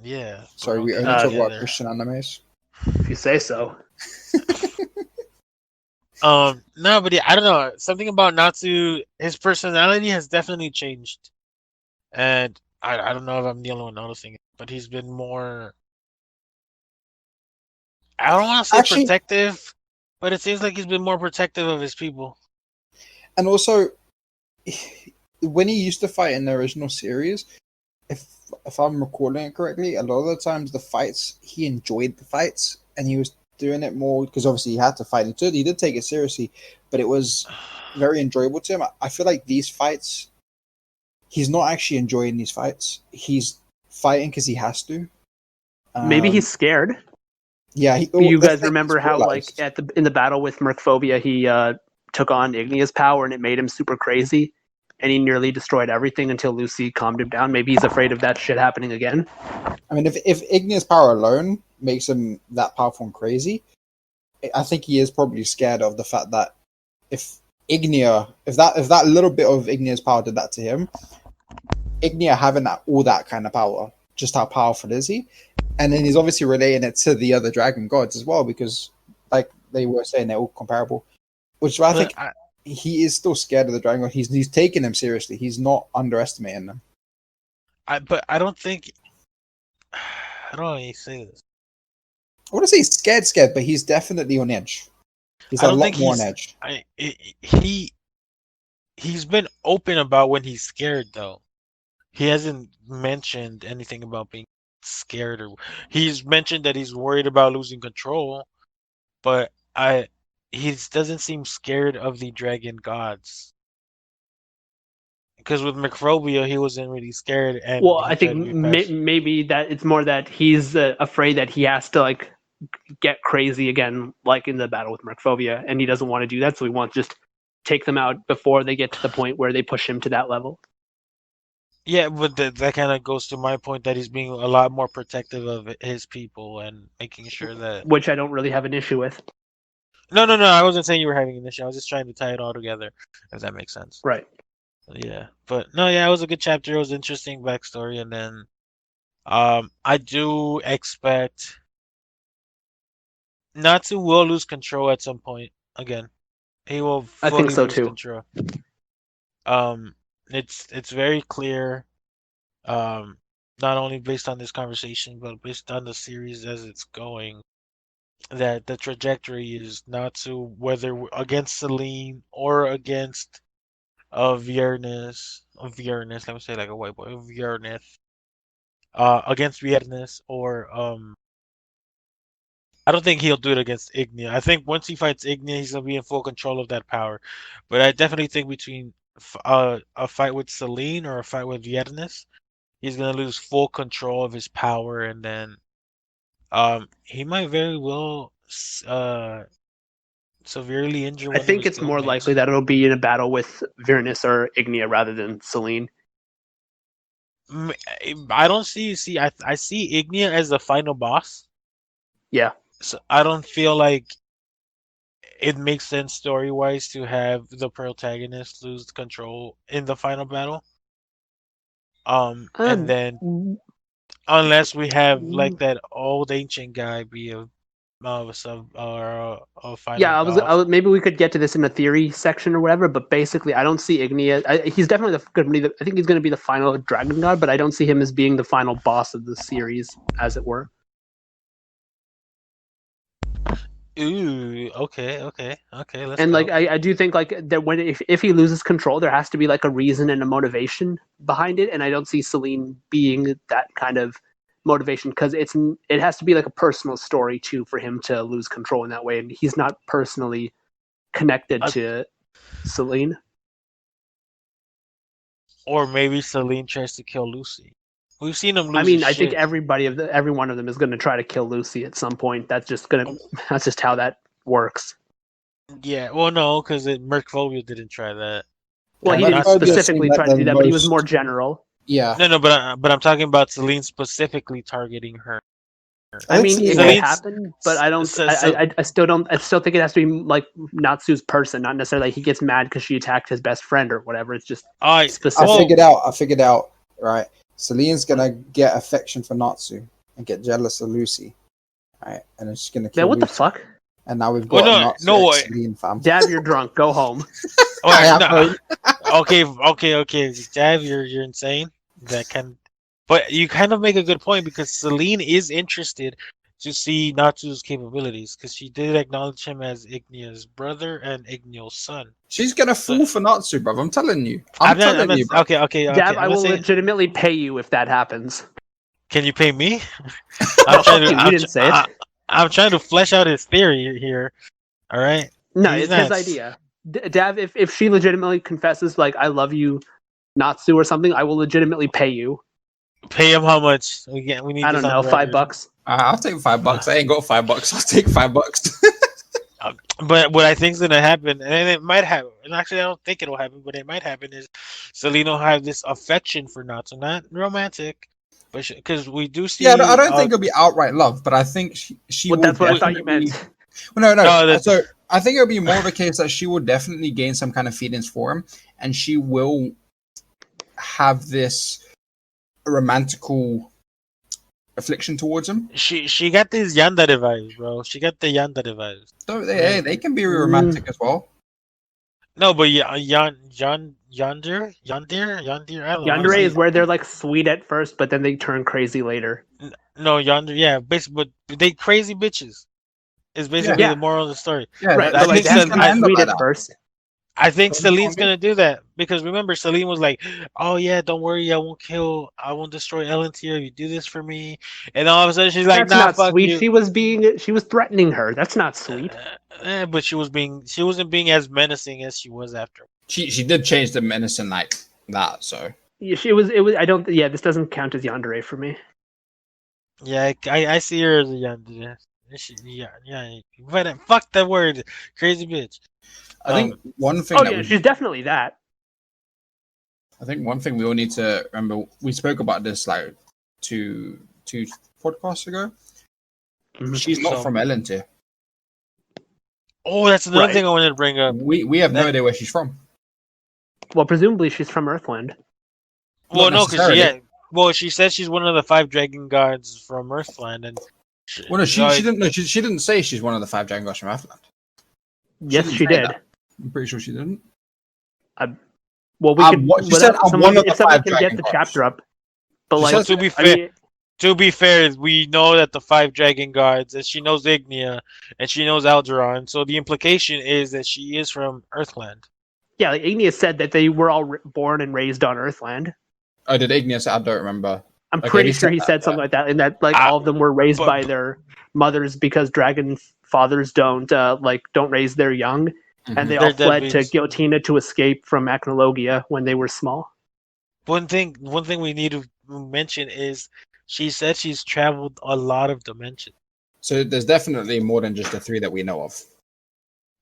Yeah. Sorry, Bro, we get only it talk about together. Christian animes. If you say so. No, but yeah, I don't know. Something about Natsu, his personality has definitely changed. And I don't know if I'm the only one noticing it, but he's been more, I don't want to say Actually, protective, but it seems like he's been more protective of his people. and also, when he used to fight in the original series, if I'm recalling it correctly, a lot of the times the fights he enjoyed the fights, and he was doing it more because obviously he had to fight. He did take it seriously, but it was very enjoyable to him. I feel like these fights, he's not actually enjoying these fights. He's fighting because he has to. Maybe Um, he's scared. yeah, You the guys thing he's remember how, like, realized. in the battle with Mercphobia, he took on Ignea's power and it made him super crazy, and he nearly destroyed everything until Lucy calmed him down. Maybe he's afraid of that shit happening again. I mean, if Igneous power alone makes him that powerful and crazy, I think he is probably scared of the fact that if if that little bit of Igneous power did that to him, Ignea having all that kind of power, just how powerful is he? And then he's obviously relating it to the other dragon gods as well, because like they were saying, they're all comparable. Which I But think he is still scared of the dragon god. He's taking them seriously. He's not underestimating them. I don't think, I don't know how you say this. I want to say he's scared, but he's definitely on edge. He's I a don't think lot more on he's, edge. he's been open about when he's scared though. He hasn't mentioned anything about being scared, or he's mentioned that he's worried about losing control, but he doesn't seem scared of the dragon gods. Because with Macrobia, he wasn't really scared, and Well, he I tried to think be patient. maybe that it's more that he's afraid that he has to, like, get crazy again, like in the battle with Mercphobia, and he doesn't want to do that, so he wants to just take them out before they get to the point where they push him to that level. Yeah, but that kind of goes to my point that he's being a lot more protective of his people and making sure that. Which I don't really have an issue with. No, no, no. I wasn't saying you were having an issue. I was just trying to tie it all together, if that makes sense. Right. Yeah, but no, yeah, it was a good chapter. It was interesting backstory, and then I do expect Natsu will lose control at some point again. He will I think fully so lose too. control. Um, it's very clear. Um, not only based on this conversation, but based on the series as it's going, that the trajectory is Natsu, whether against Celine or against Viernes, let me say like a white boy, Viernes, against Viernes, or I don't think he'll do it against Ignia. I think once he fights Ignia, he's gonna be in full control of that power. But I definitely think between a fight with Celine or a fight with Viernes, he's gonna lose full control of his power, and then he might very well severely injure I one of think his it's more guildmates. likely that it'll be in a battle with Virnus or Ignia rather than Celine. I don't I see Ignia as the final boss. Yeah. So I don't feel like it makes sense story-wise to have the protagonist lose control in the final battle. And Um, then unless we have like that old ancient guy be a final Yeah, boss. maybe we could get to this in a theory section or whatever, but basically, I don't see Ignia. He's definitely going to be. I think he's going to be the final Dragon God, but I don't see him as being the final boss of the series, as it were. Ooh, okay. Let's And like, go. I do think like that when if he loses control, there has to be like a reason and a motivation behind it, and I don't see Celine being that kind of motivation because it has to be like a personal story too for him to lose control in that way, and he's not personally connected Uh, to Celine. or maybe Celine tries to kill Lucy. We've seen him I lose his mean, I think shit. every one of them is going to try to kill Lucy at some point. That's just how that works. Yeah, well, no, because Mercphobia didn't try that. Well, he Not, didn't not Mercphobia seemed specifically like try to the do that, but he was more most. general. Yeah, no, but I'm talking about Celine specifically targeting her. I I think mean, Celine it could was. Celine's happen, but I don't. so, so I still don't. I still think it has to be like Natsu's person, not necessarily like he gets mad because she attacked his best friend or whatever. It's just I I specific. well, figured out. Right, Celine's gonna get affection for Natsu and get jealous of Lucy. Right, and then she's gonna Man, kill what the Lucy. fuck? And now we've well, got a no, Natsu no x way. Celine fam. Dab, you're drunk. Go home. I Well, am no, home. okay. Jav, you're insane. That can, but you kind of make a good point because Celine is interested to see Natsu's capabilities because she did acknowledge him as Ignia's brother and Ignia's son. She's gonna So fall for Natsu, bro. I'm telling you. I'm I'm not. telling you, bro. Okay. Dab, I I'm not will saying. legitimately pay you if that happens. Can you pay me? I'm No, trying fuck to. you. You didn't say it. I'm trying to flesh out his theory here. All right. No, He's it's his not. idea. Dav, if she legitimately confesses like I love you, Natsu or something, I will legitimately pay you. Pay him how much? We need I this don't on know, the record. $5. I'll take $5. I ain't got $5. I'll take $5. But what I think is gonna happen, and it might happen, and actually I don't think it'll happen, but it might happen is Selena will have this affection for Natsu, not romantic, but because we do Yeah, I see, don't think it'll be outright love, but I think she Well, will that's what I thought you definitely. meant. Well, no. no, that So I think it'll be more of a case that she will definitely gain some kind of feelings for him, and she will have this romantical affliction towards him. she got these yandere vibes, bro. She got the yandere vibes. So Right? they can be romantic as well. No, but yeah, yonder, I don't know how to Yandere say is it. where they're like sweet at first, but then they turn crazy later. No, yonder, yeah, basically, but they crazy bitches. Is basically the Yeah, moral of the story. Yeah, right. I But like think they have she's to so. be gonna end up sweet like at that. first. I think So it's Celine's gonna gonna do that because remember Celine was like, "Oh yeah, don't worry, I won't destroy Ellen Tier. You do this for me." And all of a sudden she's like, That's "Nah, not fuck sweet. you." She was threatening her. That's not sweet. But she wasn't being as menacing as she was after. she did change the medicine like that. So Yeah, she was. It was. I don't. Yeah, this doesn't count as Yandere for me. Yeah, I see her as a young. Yeah. But fuck that word, crazy bitch. I think one thing Oh that yeah, we she's definitely that. I think one thing we all need to remember, we spoke about this like two podcasts ago. She's not So, from Ellentir. oh, that's another thing Right. I wanted to bring up. We have no That idea where she's from. Well, presumably she's from Earthland. Not well, no, because necessarily. well, she said she's one of the 5 dragon gods from Earthland, and Well, no, so she didn't. No, she didn't say she's one of the 5 Jangos from Earthland. Yes, didn't she say did. that. I'm pretty sure she didn't. Well, we could. She said I'm one of the If someone 5 can get Dragon the gods. chapter up, but She like, well, says I mean, to be fair, we know that the 5 dragon gods, and she knows Ignia, and she knows Algeron. So the implication is that she is from Earthland. yeah, like Igneous said that they were all born and raised on Earthland. Oh, did Igneous? I don't remember. I'm Okay, pretty he sure said he that, said yeah. something like that, and that like Ah, all of them were raised but by their mothers because dragon fathers don't raise their young, and they Mhm. all they're fled to deadbeats. Giltina to escape from Acnologia when they were small. One thing we need to mention is she said she's traveled a lot of dimensions. So there's definitely more than just the 3 that we know of.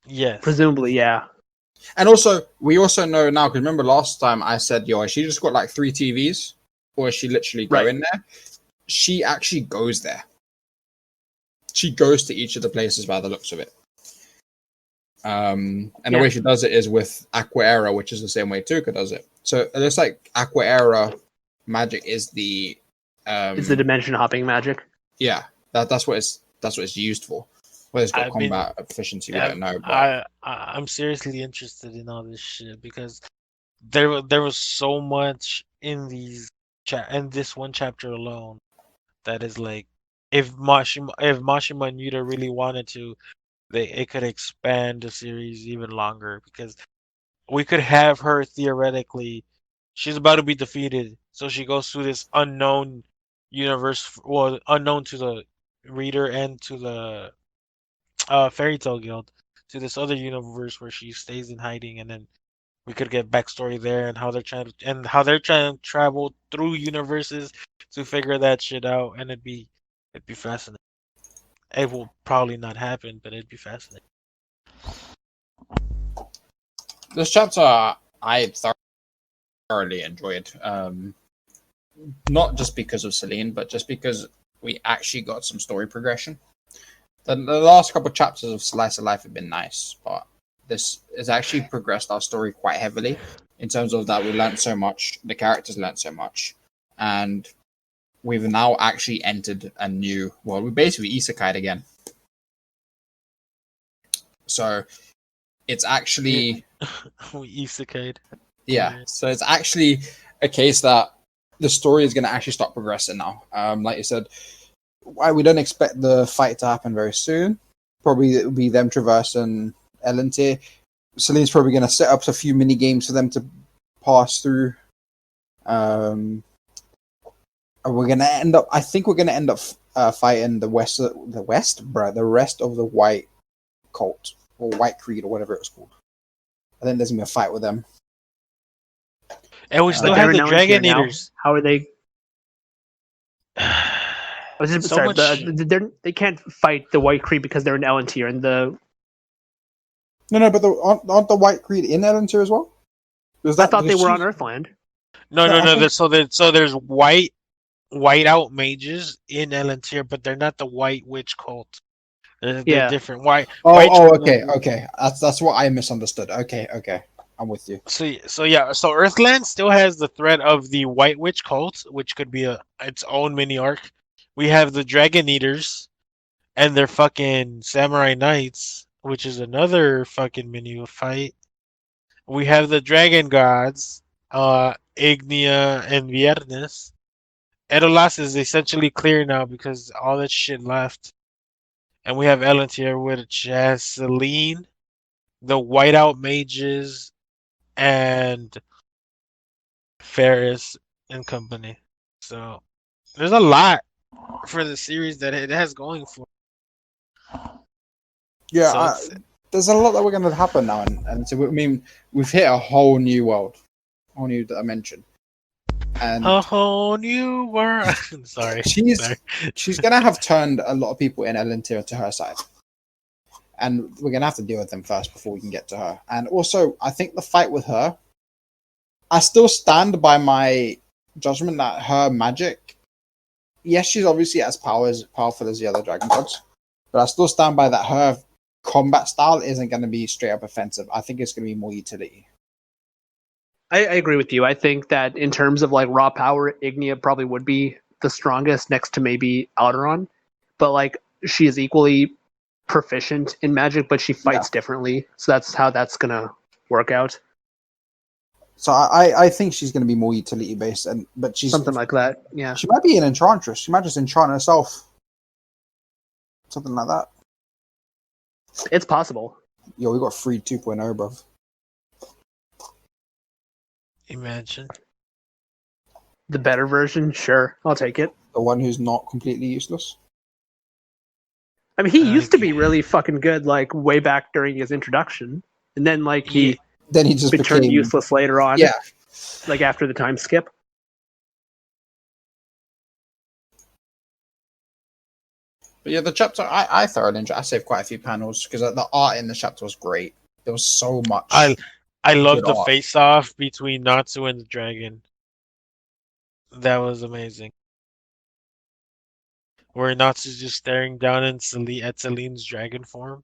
Yes. Presumably, yeah. And also, we also know now, because remember last time I said, yo, has she just got like 3 TVs? Or is she literally Right. going there? She actually goes there. She goes to each of the places by the looks of it. And the Yeah. way she does it is with Aqua Era, which is the same way Tuka does it. So it looks like Aqua Era magic is the It's the dimension hopping magic. yeah, that's what it's used for. Whether it's got I mean, combat efficiency, we don't know. But I'm seriously interested in all this shit because there was so much in in this one chapter alone that is like if Mashima and Yuta really wanted to, it could expand the series even longer because we could have her theoretically. She's about to be defeated, so she goes through this unknown universe, well, unknown to the reader and to the Fairy Tale Guild, to this other universe where she stays in hiding, and then we could get backstory there and how they're trying to travel through universes to figure that shit out, and it'd be fascinating. It will probably not happen, but it'd be fascinating. this chapter I thoroughly enjoyed. Not just because of Celine, but just because we actually got some story progression. The last couple of chapters of Slice of Life have been nice, but this has actually progressed our story quite heavily in terms of that we learned so much, the characters learned so much, and we've now actually entered a new, well, we basically isekai'd again. So it's actually We isekai'd. yeah, so it's actually a case that the story is going to actually start progressing now. Like you said, why we don't expect the fight to happen very soon. Probably it will be them traversing Elantir. Celine's probably going to set up a few mini games for them to pass through. And we're going to end up. I think we're going to end up fighting the rest of the White Cult or White Creed or whatever it was called. I think there's going to be a fight with them. And we But still they're have the in Elantir Dragon now. Eaters. How are they? I was just So sorry. much. They can't fight the White Creed because they're in Elantir, and No, but aren't the White Creed in Elantir as well? I thought they were on Earthland. No, No, no, I no. think- So there's white out mages in Elantir, but they're not the White Witch cult. They're Yeah. different. White. Okay. That's what I misunderstood. Okay, I'm with you. So Earthland still has the threat of the White Witch cult, which could be its own mini arc. We have the Dragon Eaters and their fucking Samurai Knights, which is another fucking mini fight. We have the Dragon Gods, Ignia and Viernes. Edolas is essentially clear now because all that shit left. And we have Elantir, which has Celine, the Whiteout Mages, and Ferris and company. So there's a lot for the series that it has going for. Yeah, So it's there's a lot that we're going to happen now, and so I mean we've hit a whole new world, whole new dimension, and a whole new world. Sorry. she's going to have turned a lot of people in Elantir to her side, and we're going to have to deal with them first before we can get to her. And also, I think the fight with her, I still stand by my judgment that her magic, yes, she's obviously as powerful as the other dragon gods, but I still stand by that her combat style isn't going to be straight up offensive. I think it's going to be more utility. I agree with you. I think that in terms of like raw power, Ignia probably would be the strongest next to maybe Alderon, but like she is equally proficient in magic, but she fights differently. So that's how that's gonna work out. So I think she's going to be more utility based, but she's Something like that. Yeah. She might be an enchantress. She might just enchant herself, something like that. It's possible. Yo, we got free 2.0, bruv. Imagine. The better version, sure. I'll take it. The one who's not completely useless. I mean, he used to be really fucking good, like way back during his introduction, and then like he just turned became useless later on. Yeah, like after the time skip. but yeah, the chapter I thoroughly enjoyed. I saved quite a few panels because the art in the chapter was great. There was so much. I love the art. face off between Natsu and the dragon. That was amazing. Where Natsu's just staring down at Celine's dragon form.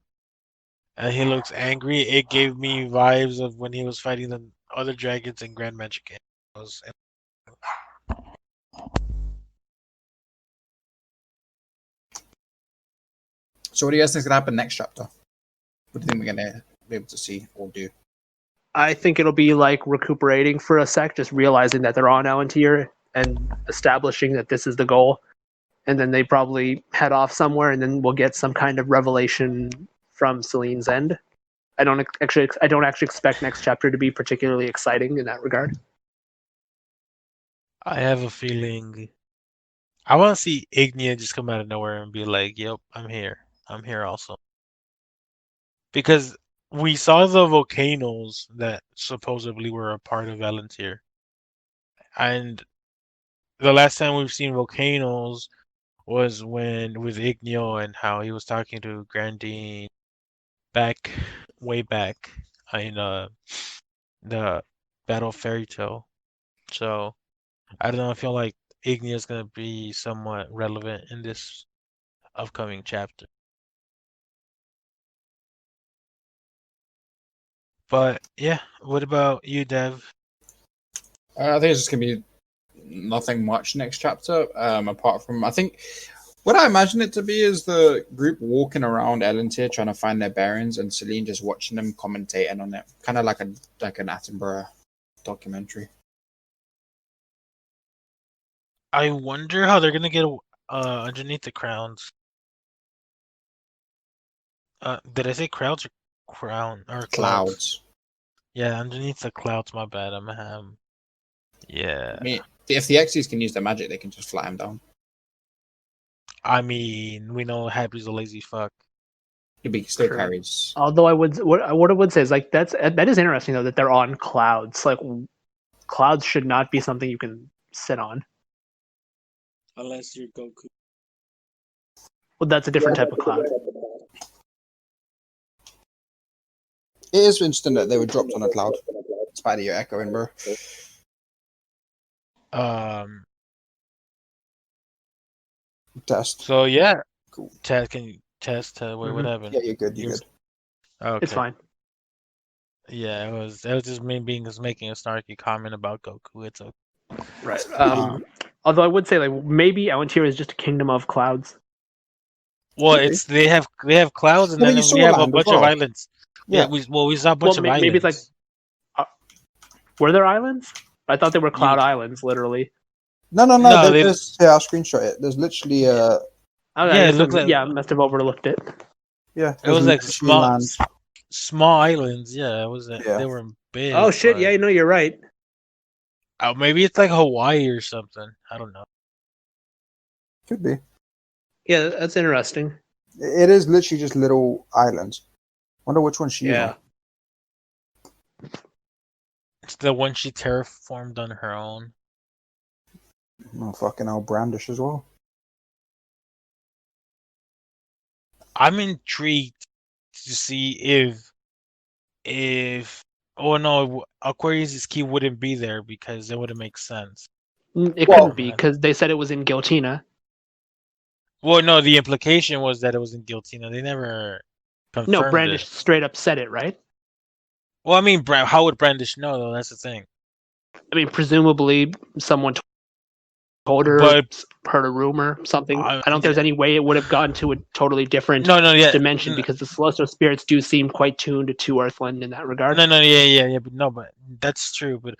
and he looks angry. It gave me vibes of when he was fighting the other dragons in Grand Magic Game. So what do you guys think is gonna happen next chapter? What do you think we're gonna be able to see or do? I think it'll be like recuperating for a sec, just realizing that they're on Palantir and establishing that this is the goal. And then they probably head off somewhere, and then we'll get some kind of revelation from Celine's end. I don't actually expect next chapter to be particularly exciting in that regard. I have a feeling. I want to see Ignia just come out of nowhere and be like, "Yep, I'm here. I'm here also." Because we saw the volcanoes that supposedly were a part of Palantir, and the last time we've seen volcanoes was when with Ignio and how he was talking to Grandine back way back in the Battle of Fairy Tale. So I don't know. I feel like Ignia is gonna be somewhat relevant in this upcoming chapter. But yeah, what about you, Dev? I think it's just gonna be nothing much next chapter. Apart from I think what I imagine it to be is the group walking around Ellentir trying to find their bearings, and Celine just watching them commentating on it, kind of like an Attenborough documentary. I wonder how they're gonna get underneath the crowns. Did I say crowds or crown or clouds? Clouds. Yeah, underneath the clouds. My bad. I'm a ham. Yeah. I mean, if the Xyz can use their magic, they can just fly him down. I mean, we know Happy's a lazy fuck. He still True. carries. Although what I would say is like that is interesting though that they're on clouds. Like clouds should not be something you can sit on. Unless you're Goku. Well, that's a different type of cloud. It is interesting that they were dropped on a cloud. Spider, you're echoing, bro. Test. So yeah. Cool. Test. Can you test? Wait, what happened? Yeah, you're good. You're good. Okay. It's fine. Yeah, it was just me making a snarky comment about Goku. It's okay. Right. Although I would say like maybe Palantir is just a kingdom of clouds. Well, it's they have clouds, and Well, then you we saw have a land as bunch well. of islands. Yeah. We saw a bunch of islands. Maybe it's like were there islands? I thought they were cloud islands, literally. No. No, they- There's I'll screenshot it. There's literally Okay, Yeah, it looked like- I must have overlooked it. yeah. it was like there's land. small islands. Yeah, it was. Yeah. They were big. Oh shit! but- Yeah, you know you're right. Oh, maybe it's like Hawaii or something. I don't know. Could be. Yeah, that's interesting. It is literally just little islands. Wonder which one she Yeah. on. It's the one she terraformed on her own. Oh, fucking hell, Brandish as well. I'm intrigued to see if oh no, Aquarius' key wouldn't be there because it wouldn't make sense. It Well, couldn't be because they said it was in Giltina. Well, no, the implication was that it was in Giltina. They never confirmed No, Brandish it. straight up said it, right? Well, I mean, how would Brandish know though? That's the thing. I mean, presumably someone told her, But heard a rumor, something. I- I don't think there's any way it would have gone to a totally different no, yeah, dimension because the celestial spirits do seem quite tuned to Earthland in that regard. no, yeah, but that's true. But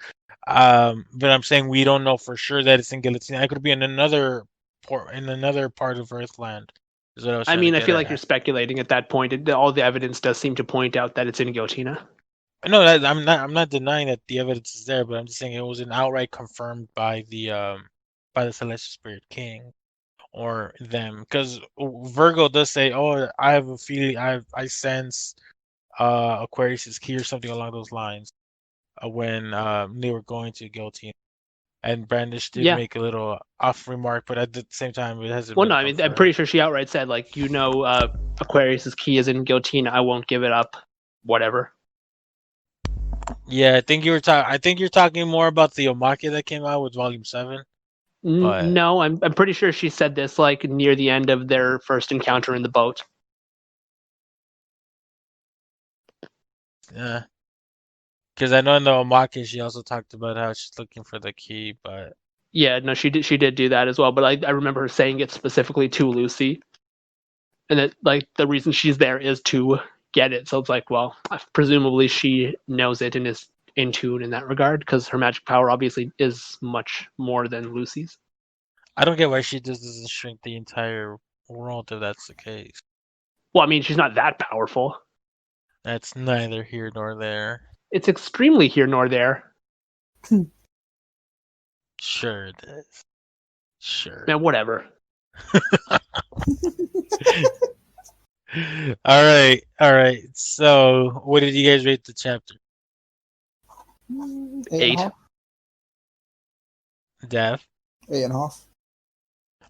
I'm saying we don't know for sure that it's in Gillitina. It could be in another part of Earthland. Is what I was. I trying mean, to I get feel at. like you're speculating at that point. All the evidence does seem to point out that it's in Giltina. No, I'm not denying that the evidence is there, but I'm just saying it was an outright confirmed by the Celestial Spirit King or them, because Virgo does say, "Oh, I have a feeling, I sense Aquarius's key or something along those lines," when they were going to Guillotine, and Brandish did Yeah. make a little off remark, but at the same time, it hasn't. Well, been no, I mean, I'm confirmed. pretty sure she outright said, like, Aquarius's key is in Giltina. I won't give it up. Whatever. Yeah, I think you're talking more about the Omake that came out with Volume 7. But- No, I'm pretty sure she said this like near the end of their first encounter in the boat. Yeah. Because I know in the Omake she also talked about how she's looking for the key, but Yeah, no, she did do that as well. But I remember her saying it specifically to Lucy, and that like the reason she's there is to get it. So it's like, well, presumably she knows it and is in tune in that regard because her magic power obviously is much more than Lucy's. I don't get why she just doesn't shrink the entire world if that's the case. Well, I mean, she's not that powerful. That's neither here nor there. It's extremely here nor there. Sure it is. Sure. Man, whatever. All right, all right. So, what did you guys rate the chapter? 8.5. Dev? 8.5.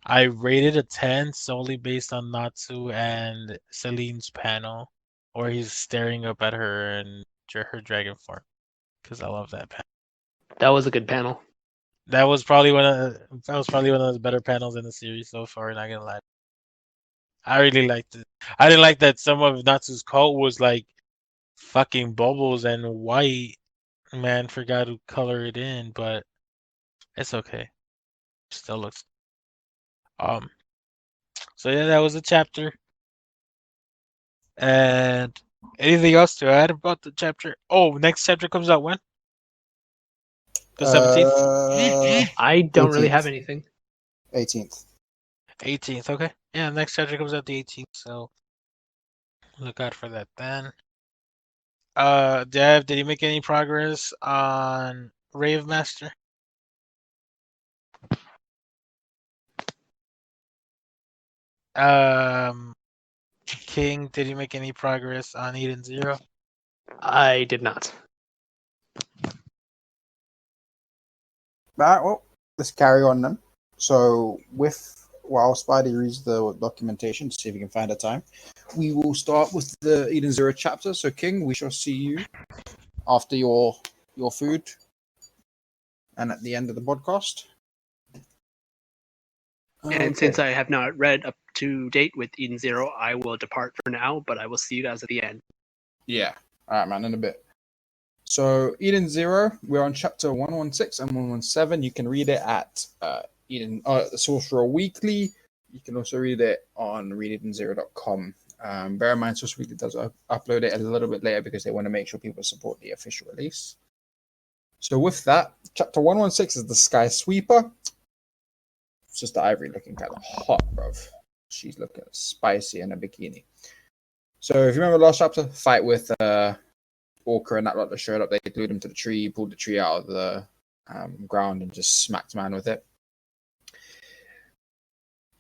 I rated a 10 solely based on Natsu and Celine's panel, where he's staring up at her and her dragon form, because I love that panel. That was a good panel. That was probably one of the better panels in the series so far. Not gonna lie, I really liked it. I didn't like that some of Natsu's coat was like fucking bubbles and white. Man, forgot to color it in, but it's okay. Still looks. Um. So yeah, that was a chapter. And anything else to add about the chapter? Oh, next chapter comes out when? The 17th? I don't really 18th. have anything. 18th. 18th, okay. Yeah, next chapter comes out the 18th, so look out for that then. Dev, did you make any progress on Rave Master? King, did you make any progress on Eden Zero? I did not. Alright, well, let's carry on then. So, while Spidey reads the documentation to see if he can find a time, we will start with the Eden Zero chapter. So, King, we shall see you after your food and at the end of the podcast. And since I have not read up to date with Eden Zero, I will depart for now, but I will see you guys at the end. Yeah. All right, man, in a bit. So, Eden Zero, we're on chapter 116 and 117. You can read it at the Sorcerer Weekly. You can also read it on readedenzero.com. Bear in mind, Sorcerer Weekly does upload it a little bit later because they want to make sure people support the official release. So, with that, chapter 116 is the Sky Sweeper. It's just the Ivory looking kind of hot, bruv. She's looking spicy in a bikini. So, if you remember last chapter, fight with Orca and that lot that showed up, they glued him to the tree, pulled the tree out of the ground, and just smacked man with it.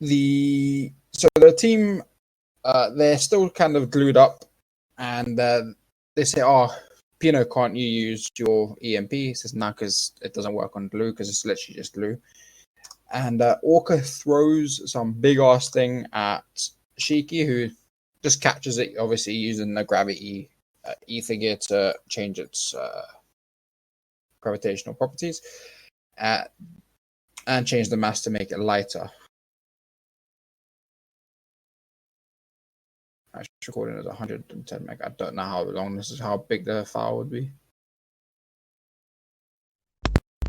The team, they're still kind of glued up, and they say, "Oh, Pino, can't you use your EMP?" He says, "No, because it doesn't work on glue, because it's literally just glue." And Orca throws some big ass thing at Shiki, who just catches it, obviously using the gravity ether gear to change its gravitational properties and change the mass to make it lighter. Actually, recording is 110 meg. I don't know how long this is, how big the file would be.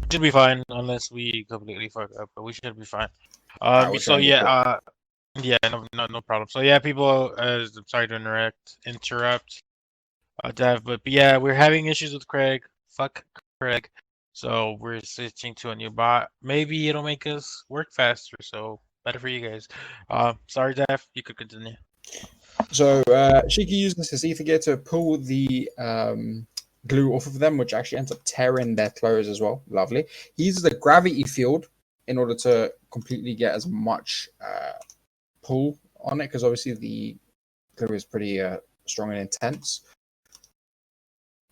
Should be fine unless we completely fuck up, but we should be fine. We're So trying to yeah, yeah, no problem. So yeah, people, sorry to interrupt, Dev, but yeah, we're having issues with Craig. Fuck Craig. So we're switching to a new bot. Maybe it'll make us work faster. So better for you guys. Sorry, Dev. You could continue. So Shiki uses his ether gear to pull the glue off of them, which actually ends up tearing their clothes as well. Lovely. He uses a gravity field in order to completely get as much pull on it, because obviously the glue is pretty strong and intense.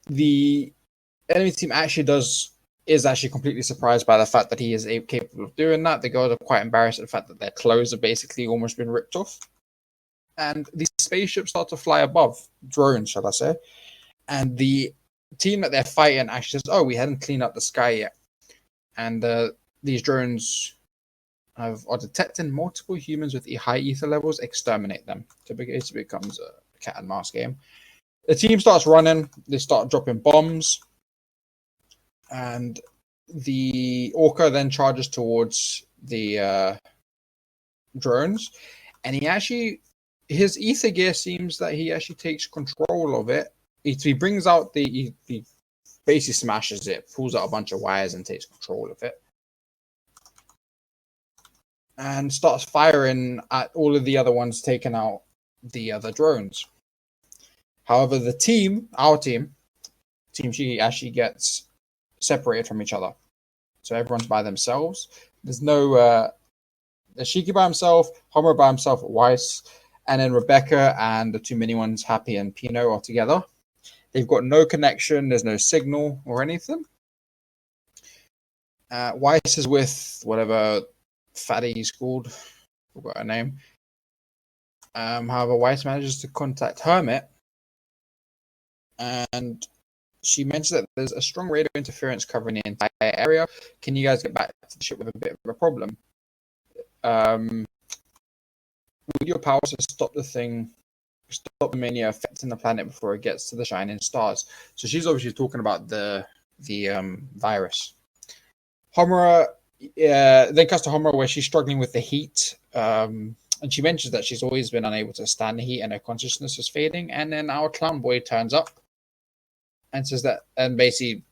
The enemy team is actually completely surprised by the fact that he is capable of doing that. The girls are quite embarrassed at the fact that their clothes are basically almost been ripped off. And these spaceships start to fly above, drones, shall I say. And the team that they're fighting actually says, "Oh, we hadn't cleaned up the sky yet." And these drones are detecting multiple humans with high ether levels, exterminate them. So it becomes a cat and mouse game. The team starts running. They start dropping bombs, and the Orca then charges towards the drones, and his ether gear seems that he actually takes control of it. He brings out he basically smashes it, pulls out a bunch of wires, and takes control of it, and starts firing at all of the other ones, taking out the other drones. However, our team, Team Shiki, actually gets separated from each other. So everyone's by themselves. There's Shiki by himself, Homer by himself, Weiss, and then Rebecca and the two mini ones, Happy and Pino, are together. They've got no connection. There's no signal or anything. Weiss is with whatever fatty's called. Forgot her name. However, Weiss manages to contact Hermit, and she mentions that there's a strong radio interference covering the entire area. Can you guys get back to the ship with a bit of a problem? With your powers to stop the mania affecting the planet before it gets to the shining stars. So she's obviously talking about the virus. Homura then cuts to Homura where she's struggling with the heat. And she mentions that she's always been unable to stand the heat and her consciousness is fading. And then our clown boy turns up and says that, and basically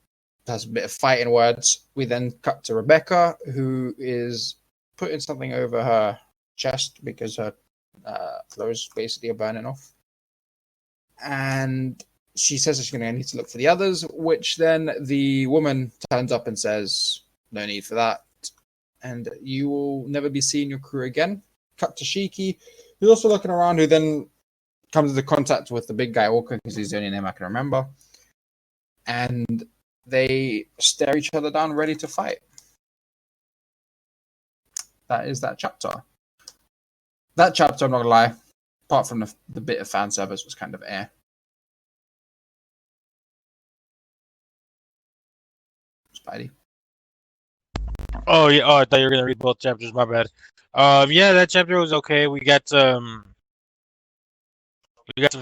has a bit of fighting words. We then cut to Rebecca, who is putting something over her chest because her clothes basically are burning off. And she says that she's going to need to look for the others, which then the woman turns up and says, no need for that. And you will never be seeing your crew again. Cut to Shiki, who's also looking around, who then comes into contact with the big guy Orca, because he's the only name I can remember. And they stare each other down, ready to fight. That is that chapter. That chapter, I'm not going to lie, apart from the bit of fan service, was kind of air. Spidey. Oh yeah. Oh, I thought you were gonna read both chapters. My bad. Yeah, that chapter was okay. We got some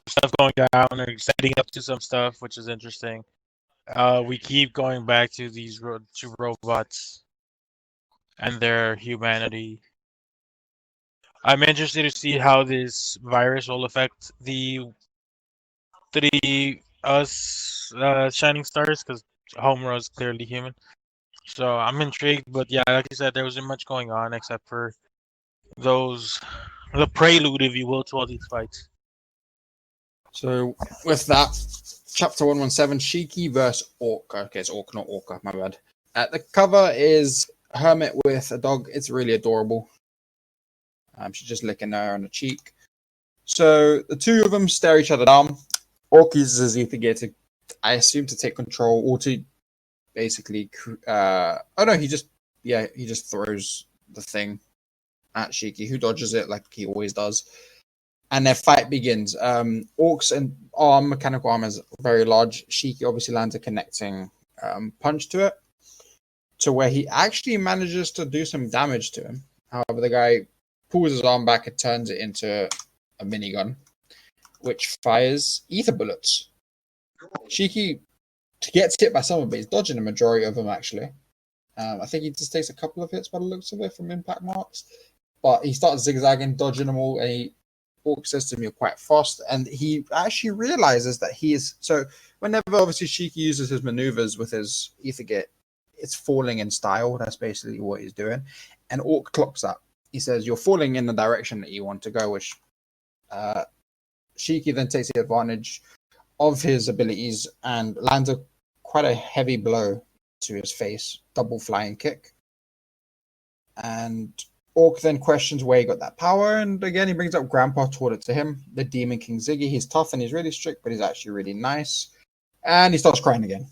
stuff going down or setting up to some stuff, which is interesting. We keep going back to these two robots and their humanity. I'm interested to see how this virus will affect the shining stars, because Homer is clearly human. So I'm intrigued, but yeah, like you said, there wasn't much going on except for the prelude, if you will, to all these fights. So with that, chapter 117, Shiki versus Orca. Okay, it's Orca, not Orca, my bad. The cover is Hermit with a dog. It's really adorable. She's just licking her on the cheek. So the two of them stare each other down. Orc uses his ether gear to, I assume, to take control, or to basically he just throws the thing at Shiki, who dodges it like he always does, and their fight begins. Orcs and mechanical armor is very large. Shiki obviously lands a connecting punch to it, to where he actually manages to do some damage to him. However, the guy pulls his arm back and turns it into a minigun, which fires ether bullets. Shiki gets hit by some of it, but he's dodging the majority of them, actually. I think he just takes a couple of hits by the looks of it from impact marks. But he starts zigzagging, dodging them all, and Orc says to him, you're quite fast. And he actually realizes that he is... So whenever, obviously, Shiki uses his maneuvers with his ether gear, it's falling in style. That's basically what he's doing. And Orc clocks that. He says, you're falling in the direction that you want to go, which Shiki then takes the advantage of his abilities and lands quite a heavy blow to his face, double flying kick. And Orc then questions where he got that power, and again he brings up Grandpa, taught it to him, the Demon King Ziggy. He's tough and he's really strict, but he's actually really nice. And he starts crying again.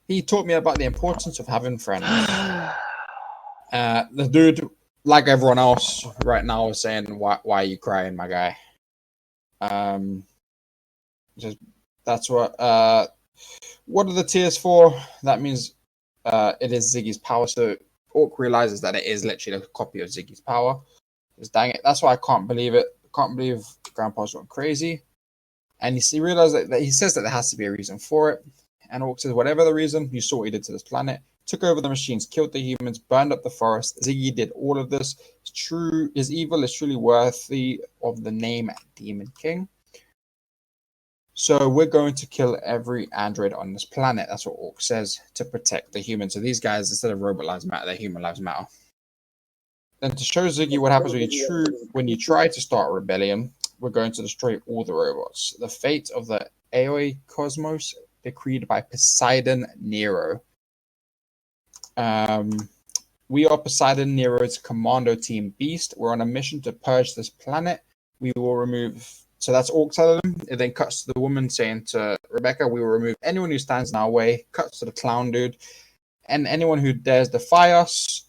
He taught me about the importance of having friends. The dude, like everyone else right now, is saying, why are you crying, my guy? That's what are the tears for? That means it is Ziggy's power. So Orc realizes that it is literally a copy of Ziggy's power. Just dang it. That's why I can't believe it. I can't believe Grandpa's gone crazy. And he realizes that he says that there has to be a reason for it. And Orc says, whatever the reason, you saw what he did to this planet. Took over the machines, killed the humans, burned up the forest. Ziggy did all of this. It's true. His evil is truly worthy of the name Demon King. So we're going to kill every android on this planet. That's what Orc says, to protect the humans. So these guys, instead of robot lives matter, their human lives matter. And to show Ziggy what happens when you try to start a rebellion, we're going to destroy all the robots. The fate of the Aoi cosmos decreed by Poseidon Nero. We are Poseidon Nero's commando team Beast. We're on a mission to purge this planet. We will remove. So that's Orc telling them. It then cuts to the woman saying to Rebecca, we will remove anyone who stands in our way. Cuts to the clown dude. And anyone who dares defy us.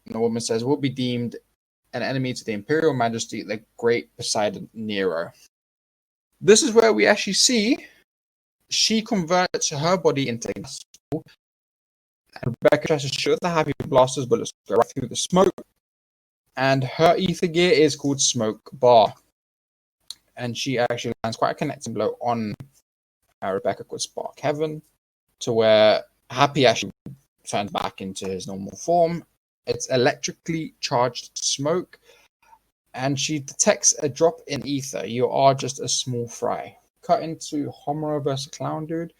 And the woman says, will be deemed an enemy to the Imperial Majesty, the great Poseidon Nero. This is where we actually see she converts her body into gas. And Rebecca tries to shoot the happy blasters, bullets go right through the smoke. And her ether gear is called Smoke Bar. And she actually lands quite a connecting blow on Rebecca called Spark Heaven, to where Happy actually turns back into his normal form. It's electrically charged smoke, and she detects a drop in ether. You are just a small fry. Cut into Homero versus Clown Dude.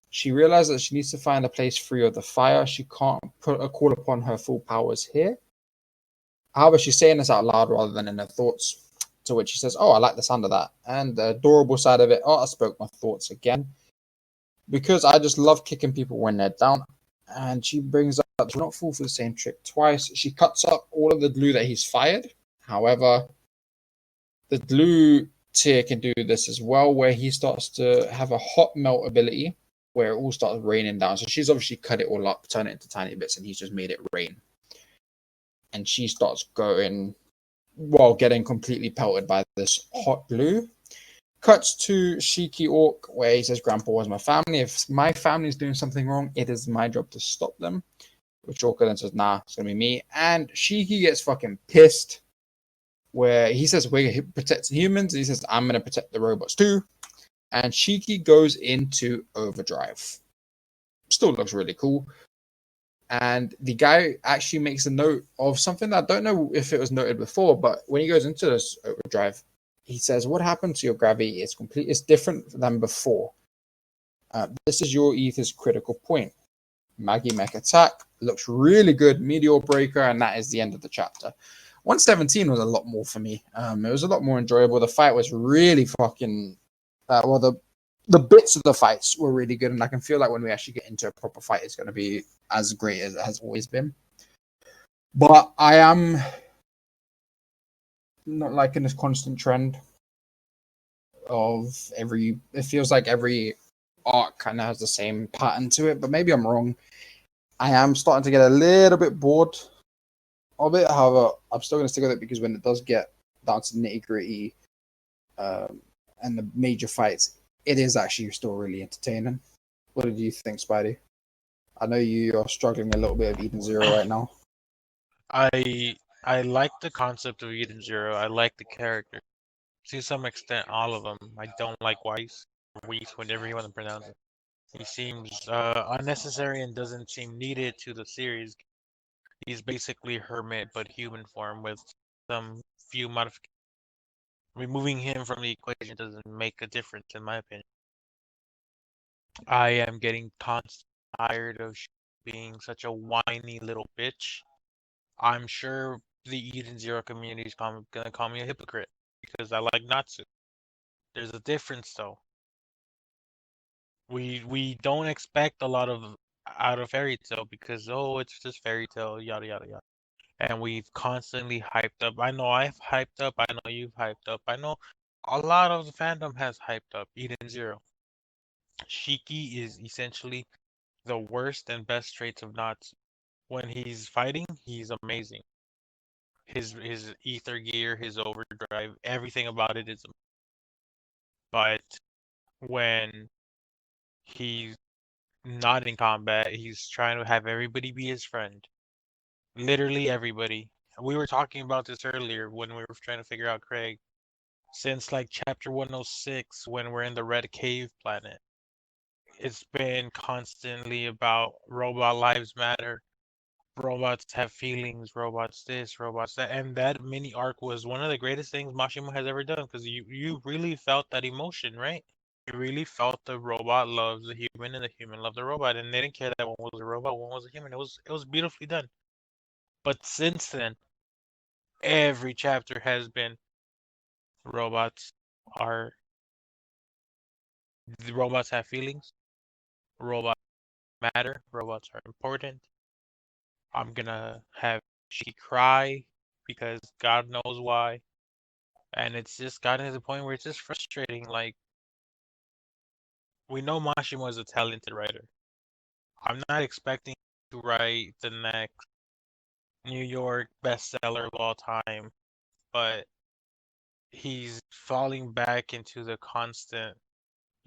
She realizes that she needs to find a place free of the fire. She can't put a call upon her full powers here. However, she's saying this out loud rather than in her thoughts. To which she says, oh, I like the sound of that. And the adorable side of it, oh, I spoke my thoughts again. Because I just love kicking people when they're down. And she brings up, do not fall for the same trick twice. She cuts up all of the glue that he's fired. However, the glue tier can do this as well, where he starts to have a hot melt ability, where it all starts raining down. So she's obviously cut it all up, turned it into tiny bits, and he's just made it rain. And she starts going, well, getting completely pelted by this hot glue. Cuts to Shiki Orc, where he says, Grandpa was my family. If my family is doing something wrong, it is my job to stop them. Which Orc then says, nah, it's going to be me. And Shiki gets fucking pissed, where he says, we're protecting humans. And he says, I'm going to protect the robots too. And Shiki goes into overdrive. Still looks really cool. And the guy actually makes a note of something that I don't know if it was noted before, but when he goes into this overdrive, he says, what happened to your gravity? It's different than before. This is your ether's critical point. Maggie mech attack looks really good. Meteor breaker, and that is the end of the chapter. 117 was a lot more for me. It was a lot more enjoyable. The fight was really fucking the bits of the fights were really good, and I can feel like when we actually get into a proper fight, it's going to be as great as it has always been. But I am not liking this constant trend of it feels like every arc kind of has the same pattern to it, but maybe I'm wrong. I am starting to get a little bit bored of it. However, I'm still going to stick with it because when it does get down to the nitty gritty and the major fights, it is actually still really entertaining. What did you think, Spidey? I know you're struggling a little bit of Eden Zero right now. I I like the concept of Eden Zero. I like the character. To some extent, all of them. I don't like Weiss, whatever you want to pronounce it. He seems unnecessary and doesn't seem needed to the series. He's basically Hermit, but human form with some few modifications. Removing him from the equation doesn't make a difference, in my opinion. I am getting constantly tired of being such a whiny little bitch. I'm sure the Eden Zero community is gonna call me a hypocrite because I like Natsu. There's a difference though. We don't expect a lot of out of Fairy Tail because it's just Fairy Tail, yada yada yada. And we've constantly hyped up. I know I've hyped up. I know you've hyped up. I know a lot of the fandom has hyped up Eden Zero. Shiki is essentially the worst and best traits of Natsu. When he's fighting, he's amazing. His ether gear, his overdrive, everything about it is. But when he's not in combat, he's trying to have everybody be his friend. Literally everybody. We were talking about this earlier when we were trying to figure out Craig. since like chapter 106 when we're in the Red Cave planet. It's been constantly about robot lives matter, robots have feelings, robots this, robots that, and that mini arc was one of the greatest things Mashima has ever done because you really felt that emotion, right? You really felt the robot loves the human and the human loved the robot, and they didn't care that one was a robot, one was a human. It was beautifully done. But since then, every chapter has been robots are the robots have feelings, robots matter, robots are important. I'm gonna have she cry because God knows why. And it's just gotten to the point where it's just frustrating. Like, we know Mashima is a talented writer. I'm not expecting to write the next New York bestseller of all time, but he's falling back into the constant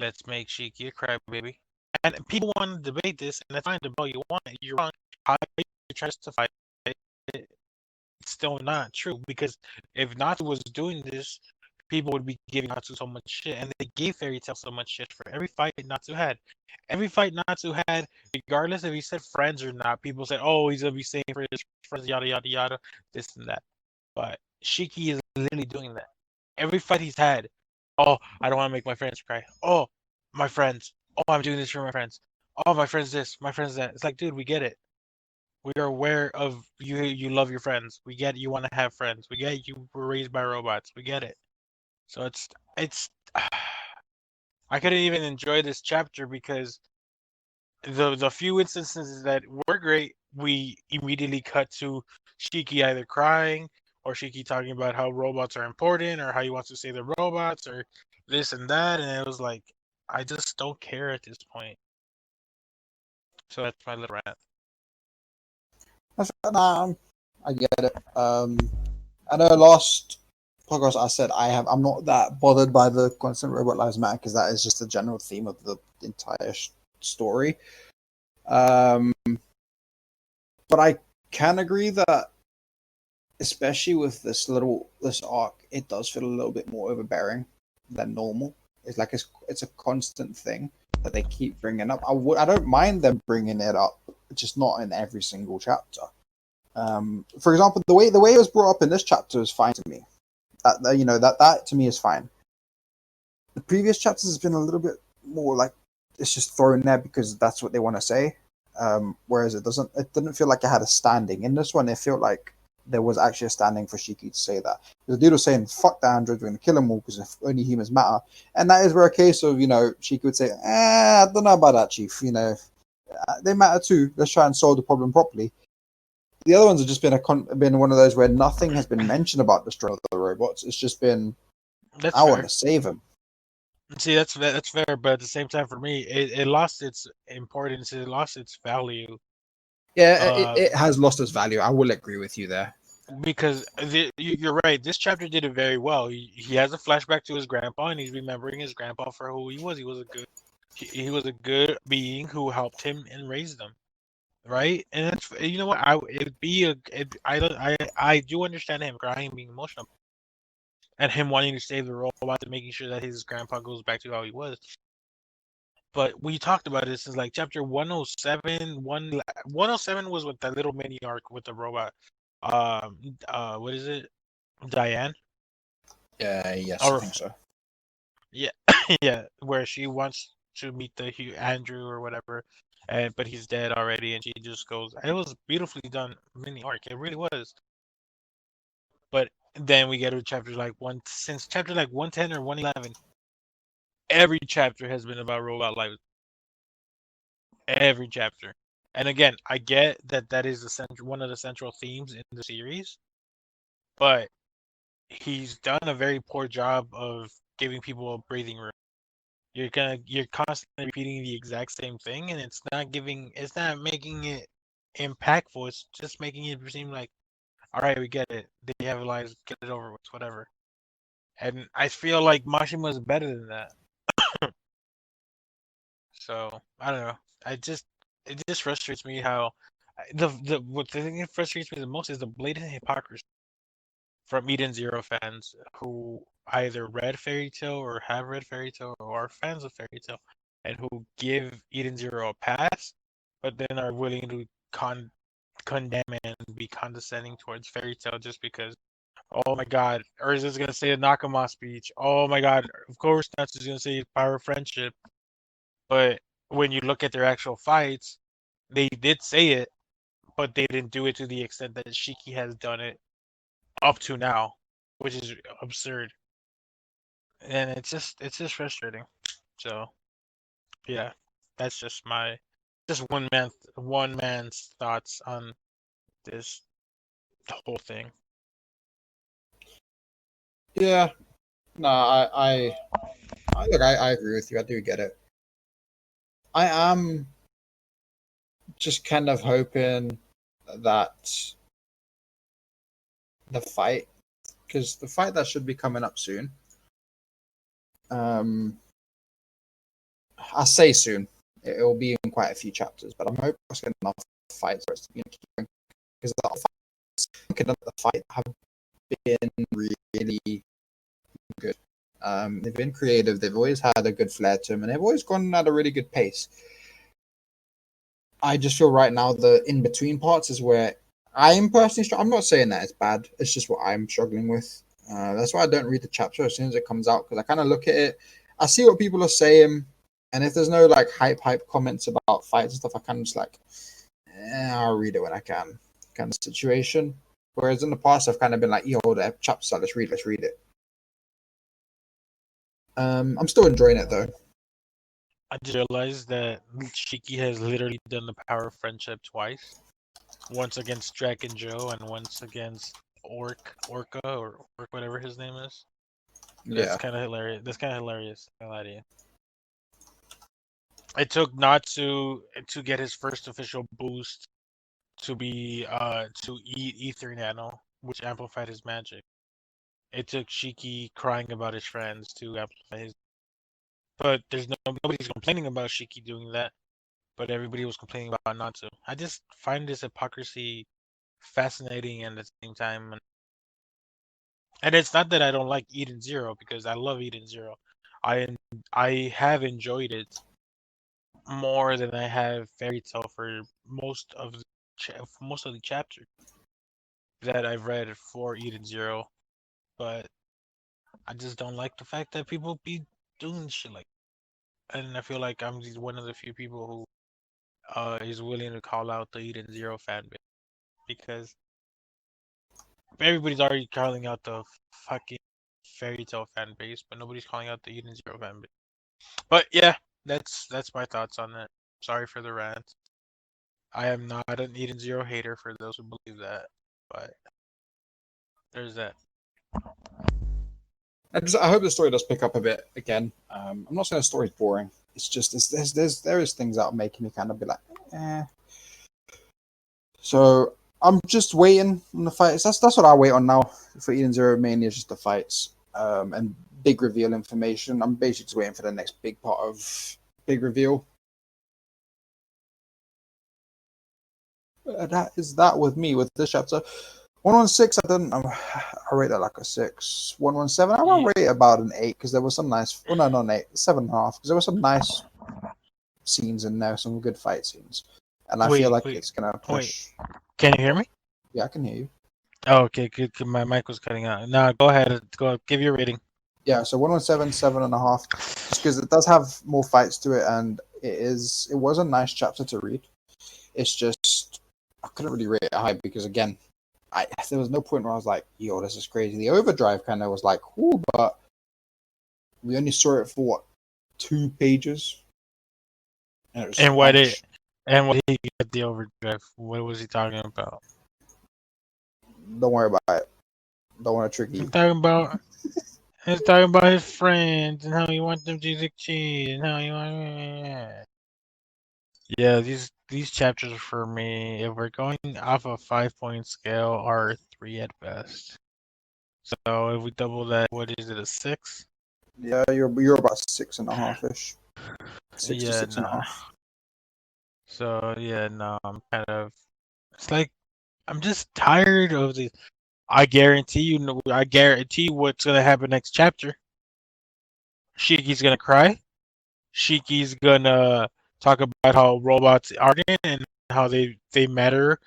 let's make Shiki a crybaby. And people want to debate this, and that's fine. Debate you want it. You're wrong. How you try to justify it, it's still not true because if Natsu was doing this, people would be giving Natsu so much shit, and they gave Fairy Tail so much shit for every fight Natsu had. Every fight Natsu had, regardless if he said friends or not, people said, "Oh, he's gonna be saying for his friends, yada yada yada, this and that." But Shiki is literally doing that. Every fight he's had, oh, I don't want to make my friends cry. Oh, my friends. Oh, I'm doing this for my friends. Oh, my friends this, my friends that. It's like, dude, we get it. We are aware of you. You love your friends. We get you want to have friends. We get you were raised by robots. We get it. So it's. I couldn't even enjoy this chapter because the few instances that were great, we immediately cut to Shiki either crying or Shiki talking about how robots are important or how he wants to save the robots or this and that, and it was like I just don't care at this point. So that's my little rant. Nah, I get it. I know last podcast I said I'm not that bothered by the constant robot lives matter because that is just the general theme of the entire story. Um, but I can agree that, especially with this arc, it does feel a little bit more overbearing than normal. It's like it's a constant thing that they keep bringing up. I don't mind them bringing it up, just not in every single chapter. For example, the way it was brought up in this chapter is fine to me. That to me is fine. The previous chapters has been a little bit more like it's just thrown there because that's what they want to say. Whereas it didn't feel like it had a standing. In this one, it felt like there was actually a standing for Shiki to say that. The dude was saying, "Fuck the androids, we're gonna kill them all because if only humans matter." And that is where a case of Shiki would say, "I don't know about that, Chief. They matter too. Let's try and solve the problem properly." The other ones have just been one of those where nothing has been mentioned about destroying the robots. It's just been, That's I want fair. to save them. See, that's fair, but at the same time, for me, it lost its importance. It lost its value. Yeah, it, Um, it has lost its value. I will agree with you there. because you're right. This chapter did it very well. He has a flashback to his grandpa, and he's remembering his grandpa for who he was. He was a good being who helped him and raised them, right? And that's you know what I it'd be a it, I don't I do understand him crying, being emotional, and him wanting to save the robot and making sure that his grandpa goes back to how he was. But we talked about this is like chapter 107. 107 was with that little mini arc with the robot. What is it? Diane? Yeah, yes, I Or think so. yeah, yeah, where she wants to meet the Andrew or whatever, and but he's dead already, and she just goes. It was beautifully done mini arc. It really was. But then we get to chapter like since chapter like 110 or 111. Every chapter has been about robot life. Every chapter. And again, I get that that is one of the central themes in the series, but he's done a very poor job of giving people a breathing room. You're constantly repeating the exact same thing, and it's not making it impactful. It's just making it seem like, all right, we get it. They have lives, get it over with, whatever. And I feel like Mashima is better than that. So I don't know. It just frustrates me how the thing that frustrates me the most is the blatant hypocrisy. from Eden Zero fans who either read Fairy Tail or have read Fairy Tail or are fans of Fairy Tail and who give Eden Zero a pass, but then are willing to condemn and be condescending towards Fairy Tail just because, oh my god, or is this gonna say a Nakama speech? Oh my god, of course Natsu's gonna say power of friendship, but when you look at their actual fights, they did say it, but they didn't do it to the extent that Shiki has done it up to now, which is absurd. And it's just frustrating. So yeah, that's just one man's thoughts on this whole thing. Yeah, no, I agree with you. I do get it. I am just kind of hoping that the fight, because the fight that should be coming up soon, um, I say soon, it will be in quite a few chapters, but I'm hoping it's going enough fights for us to keep going, because the fight have been really good. They've been creative. They've always had a good flair to them, and they've always gone at a really good pace. I just feel right now the in between parts is where I'm personally. I'm not saying that it's bad. It's just what I'm struggling with. That's why I don't read the chapter as soon as it comes out, because I kind of look at it. I see what people are saying, and if there's no like hype comments about fights and stuff, I kind of just like, I'll read it when I can, kind of situation. Whereas in the past, I've kind of been like, yo, the chapter's out, let's read it. I'm still enjoying it though. I just realized that Shiki has literally done the power of friendship twice. Once against Drac and Joe, and once against Orca, or whatever his name is. That's Yeah, kind of hilarious. That's kind of hilarious. I lie to you. It took Natsu to get his first official boost to be to eat Ether Nano, which amplified his magic. It took Shiki crying about his friends to amplify his. But nobody's complaining about Shiki doing that. But everybody was complaining about Natsu. I just find this hypocrisy fascinating and at the same time. And it's not that I don't like Eden Zero, because I love Eden Zero. I have enjoyed it more than I have Fairy Tail for most of the chapters that I've read for Eden Zero. But I just don't like the fact that people be doing shit like that. And I feel like I'm just one of the few people who is willing to call out the Eden Zero fan base, because everybody's already calling out the fucking Fairy Tail fan base, but nobody's calling out the Eden Zero fan base. But yeah, that's my thoughts on that. Sorry for the rant. I am not an Eden Zero hater for those who believe that, but there's that. I hope the story does pick up a bit again. I'm not saying the story's boring. It's just there is things that are making me kind of be like, eh. So I'm just waiting on the fights. That's what I wait on now for Eden Zero. Mainly is just the fights and big reveal information. I'm basically just waiting for the next big part of big reveal. That is that with me with this chapter. 116, I rate that like a 6. 117, I will rate it about an 8 because there was some nice. Well, no, not an 8, 7.5 because there were some nice scenes in there, some good fight scenes, and I feel like it's gonna push. Can you hear me? Yeah, I can hear you. Oh, okay, good. My mic was cutting out. Now go ahead. Give your rating. Yeah, so 117, 7.5, just because it does have more fights to it, and it was a nice chapter to read. It's just I couldn't really rate it high because again, there was no point where I was like, yo, this is crazy. The overdrive kind of was like, cool, but we only saw it for what, 2 pages? And what did he get the overdrive? What was he talking about? Don't worry about it. Don't want to trick you. He's talking about his friends and how he wants them to succeed and how he wants. Yeah, these chapters for me, if we're going off a 5-point scale, are 3 at best. So if we double that, what is it, a 6? Yeah, you're about 6.5 ish. 6 to Yeah, 6.5. So yeah, no, I'm kind of. It's like I'm just tired of the. I guarantee you. I guarantee you what's gonna happen next chapter. Shiki's gonna cry. Shiki's gonna talk about how robots are in and how they matter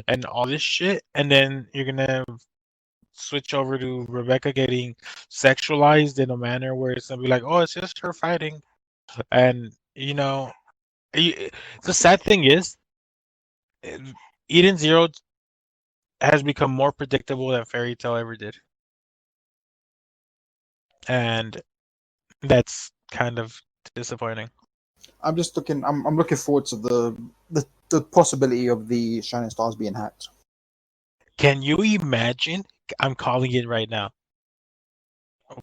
and all this shit, and then you're gonna switch over to Rebecca getting sexualized in a manner where it's gonna be like, oh, it's just her fighting, and the sad thing is, Eden Zero has become more predictable than Fairy Tail ever did, and that's kind of disappointing. I'm just looking. I'm looking forward to the possibility of the Shining Stars being hacked. Can you imagine? I'm calling it right now.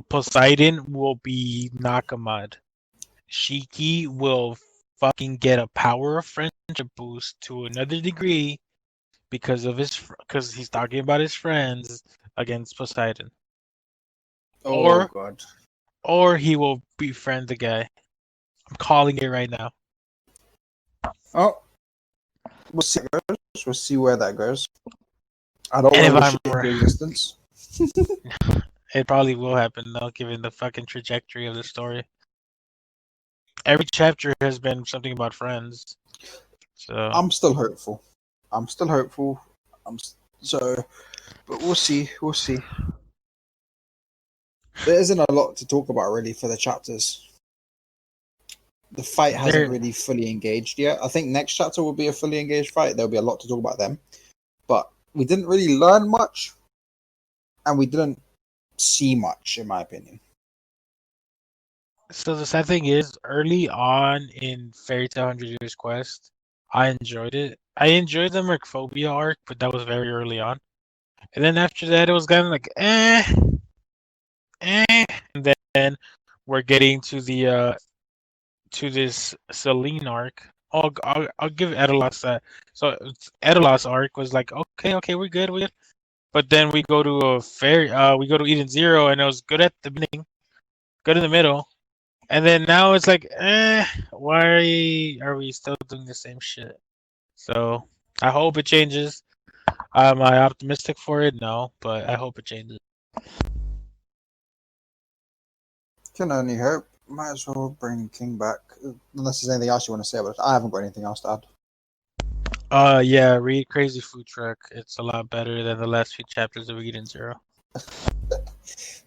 Poseidon will be Nakamad. Shiki will fucking get a power of friendship boost to another degree because he's talking about his friends against Poseidon. Oh Or god. or he will befriend the guy. I'm calling it right now. Oh, we'll see. How it goes. We'll see where that goes. I don't And want if to wish I'm it into right, existence. it probably will happen though, given the fucking trajectory of the story. Every chapter has been something about friends. So I'm still hopeful. I'm still hopeful. So, but we'll see. We'll see. There isn't a lot to talk about really for the chapters. The fight hasn't there really fully engaged yet. I think next chapter will be a fully engaged fight. There'll be a lot to talk about them, but we didn't really learn much, and we didn't see much, in my opinion. So the sad thing is, early on in Fairy Tail 100 Years Quest, I enjoyed it. I enjoyed the Mercphobia arc, but that was very early on. And then after that, it was kind of like, eh. And then we're getting to this Celine arc. I'll give Edelos that. So Edelos arc was like, okay, we're good, we're good. But then we go to we go to Eden Zero, and it was good at the beginning, good in the middle. And then now it's like, why are we still doing the same shit? So I hope it changes. Am I optimistic for it? No, but I hope it changes. Can only hope. Might as well bring King back. Unless there's anything else you want to say about it. I haven't got anything else to add. Yeah, read Crazy Food Truck. It's a lot better than the last few chapters of Eden Zero.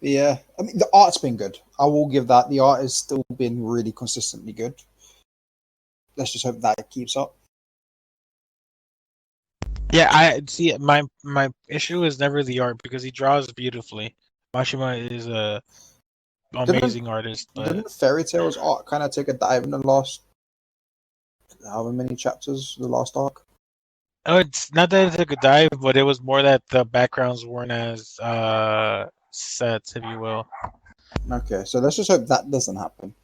Yeah, I mean the art's been good. I will give that. The art has still been really consistently good. Let's just hope that it keeps up. Yeah, I see. My issue is never the art because he draws beautifully. Mashima is a Didn't amazing artist, but didn't Fairy Tale's art kind of take a dive in the last however many chapters? The last arc. oh, it's not that it took a dive, but it was more that the backgrounds weren't as sets, if you will. Okay, so let's just hope that doesn't happen.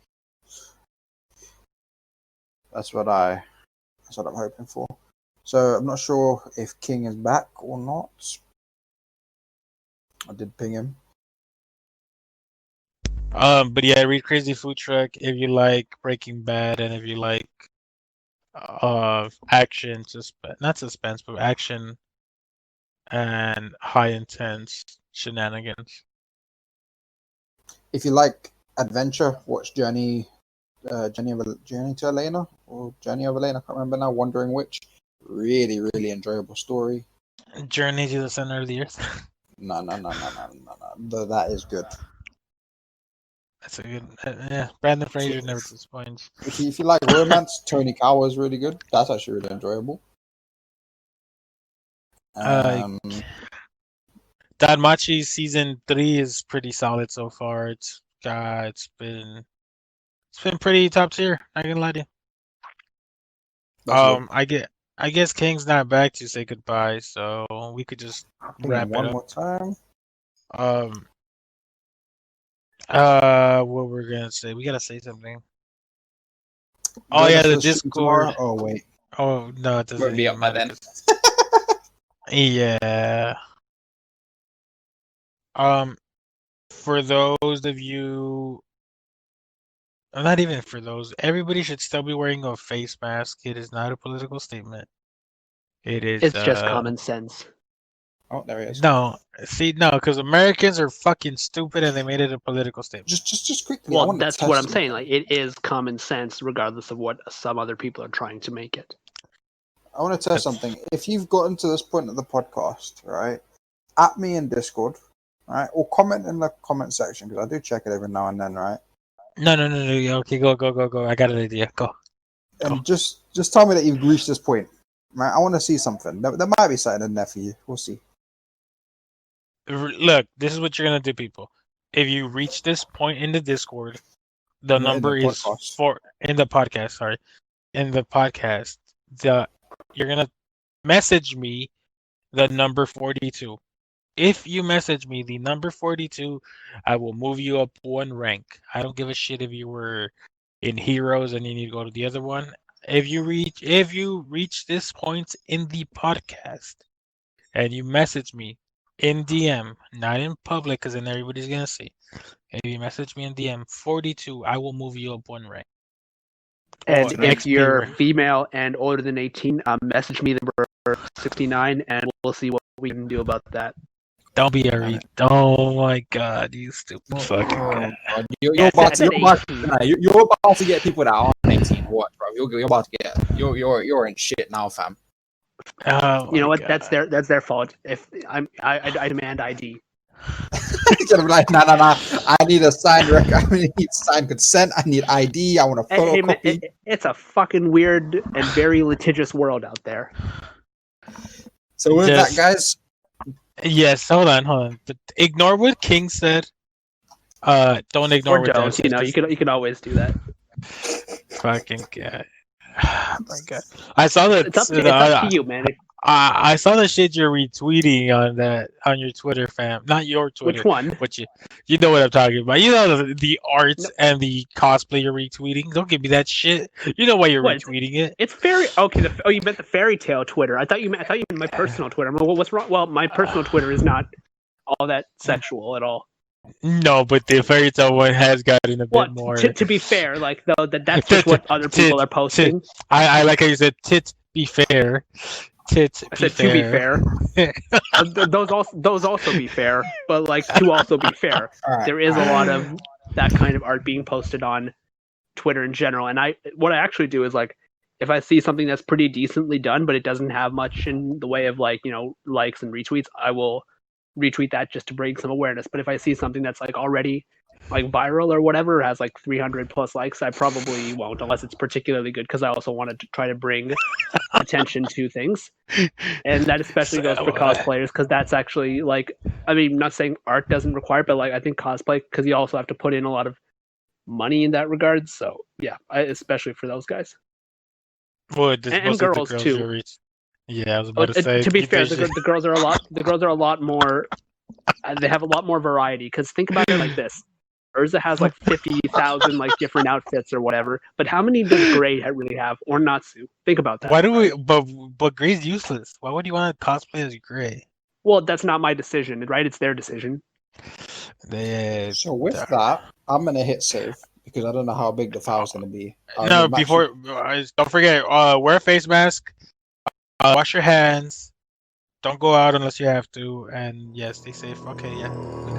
That's what I. That's what I'm hoping for. So I'm not sure if King is back or not. I did ping him. But yeah, read Crazy Food Truck if you like Breaking Bad and if you like action, not suspense, but action and high intense shenanigans. If you like adventure, watch Journey to Elena or Journey of Elena. I can't remember now. Wondering which. Really, really enjoyable story. Journey to the Center of the Earth. No. That is good. That's a good. Yeah, Brandon Fraser never disappoints. If you like romance, Tony Kawa is really good. That's actually really enjoyable. Uh, Um, Danmachi season 3 is pretty solid so far. It's been pretty top tier. Not gonna lie to you. that's good. I guess King's not back to say goodbye, so we could just Ping him wrap it one up. more time. Um, what we're gonna say? We gotta say something. Oh Join yeah, us for the the stream Discord. tomorrow. Oh wait, Oh no, it doesn't won't be even up by matter. then. Yeah. Um, for those of you, not even for those, everybody should still be wearing a face mask. It is not a political statement. It is It's just common sense. Oh, there he is. No, see, no, because Americans are fucking stupid and they made it a political statement. Just quickly. I Well, want to that's test what I'm something. saying. Like, it is common sense, regardless of what some other people are trying to make it. I want to test something. If you've gotten to this point of the podcast, right, at me in Discord, right, or comment in the comment section because I do check it every now and then, right. No. Yeah, okay, go. I got an idea. Go. And just tell me that you've reached this point, right? I want to see something. There might be something in there for you. We'll see. Look, this is what you're gonna do, people. If you reach this point in the Discord, the In the number is podcast. 4 in the podcast. Sorry, in the podcast, you're gonna message me the number 42. If you message me the number 42, I will move you up 1 rank. I don't give a shit if you were in Heroes and you need to go to the other one. If you reach this point in the podcast and you message me in DM, not in public, because then everybody's gonna see. If you message me in DM 42, I will move you up 1 rank. And Or if XP you're rank. female and older than 18, message me the number 69, and we'll see what we can do about that. Don't be a Alright. Oh my god, you stupid fucking guy. God. You're Yeah, about said you're about to get people that are 18. What, bro? You're about to get you're in shit now, fam. Oh You know my what? God. That's their fault. If I demand ID. You're like, nah. I need a signed record. I need signed consent. I need ID. I want a Hey, man, photocopy. it's a fucking weird and very litigious world out there. So with Just- that, guys, Yes, hold on. But ignore what King said. Don't ignore Or what Dan don't. said. You know, you can always do that. Fucking guy. Oh my god. I saw that. It's up to you, man. I saw the shit you're retweeting on your Twitter, fam. Not your Twitter, Which one? but you know what I'm talking about. You know the art No. and the cosplay you're retweeting. Don't give me that shit. You know why you're What? retweeting it. It's fairy. Okay. You meant the fairy tale Twitter. I thought you meant my personal Twitter. I'm like, well, what's wrong? Well, my personal Twitter is not all that sexual at all. No, but the fairy tale one has gotten a bit Well, more. to be fair, like though that's just what other people are posting. I like how you said tit be fair. Tit I be said to be fair. Those also be fair, but like to also be fair, all right. there is a lot of that kind of art being posted on Twitter in general. And what I actually do is like, if I see something that's pretty decently done, but it doesn't have much in the way of like, you know, likes and retweets, I will retweet that just to bring some awareness. But if I see something that's like already like viral or whatever, has like 300 plus likes, I probably won't unless it's particularly good, because I also wanted to try to bring attention to things. And that especially goes for cosplayers, because that's actually like, I mean, not saying art doesn't require it, but like I think cosplay, because you also have to put in a lot of money in that regard. So yeah, especially for those guys. Well, And girls too. Yeah, I was about to say. To be fair, the girls are a lot more. They have a lot more variety, because think about it like this: Urza has like 50,000 like different outfits or whatever. But how many does Gray really have, or Natsu? Think about that. Why do we? But Gray's useless. Why would you want to cosplay as Gray? Well, that's not my decision, right? It's their decision. So with that, I'm gonna hit save because I don't know how big the file's gonna be. No, before don't forget, wear a face mask, wash your hands, don't go out unless you have to, and yeah, stay safe. Okay, yeah.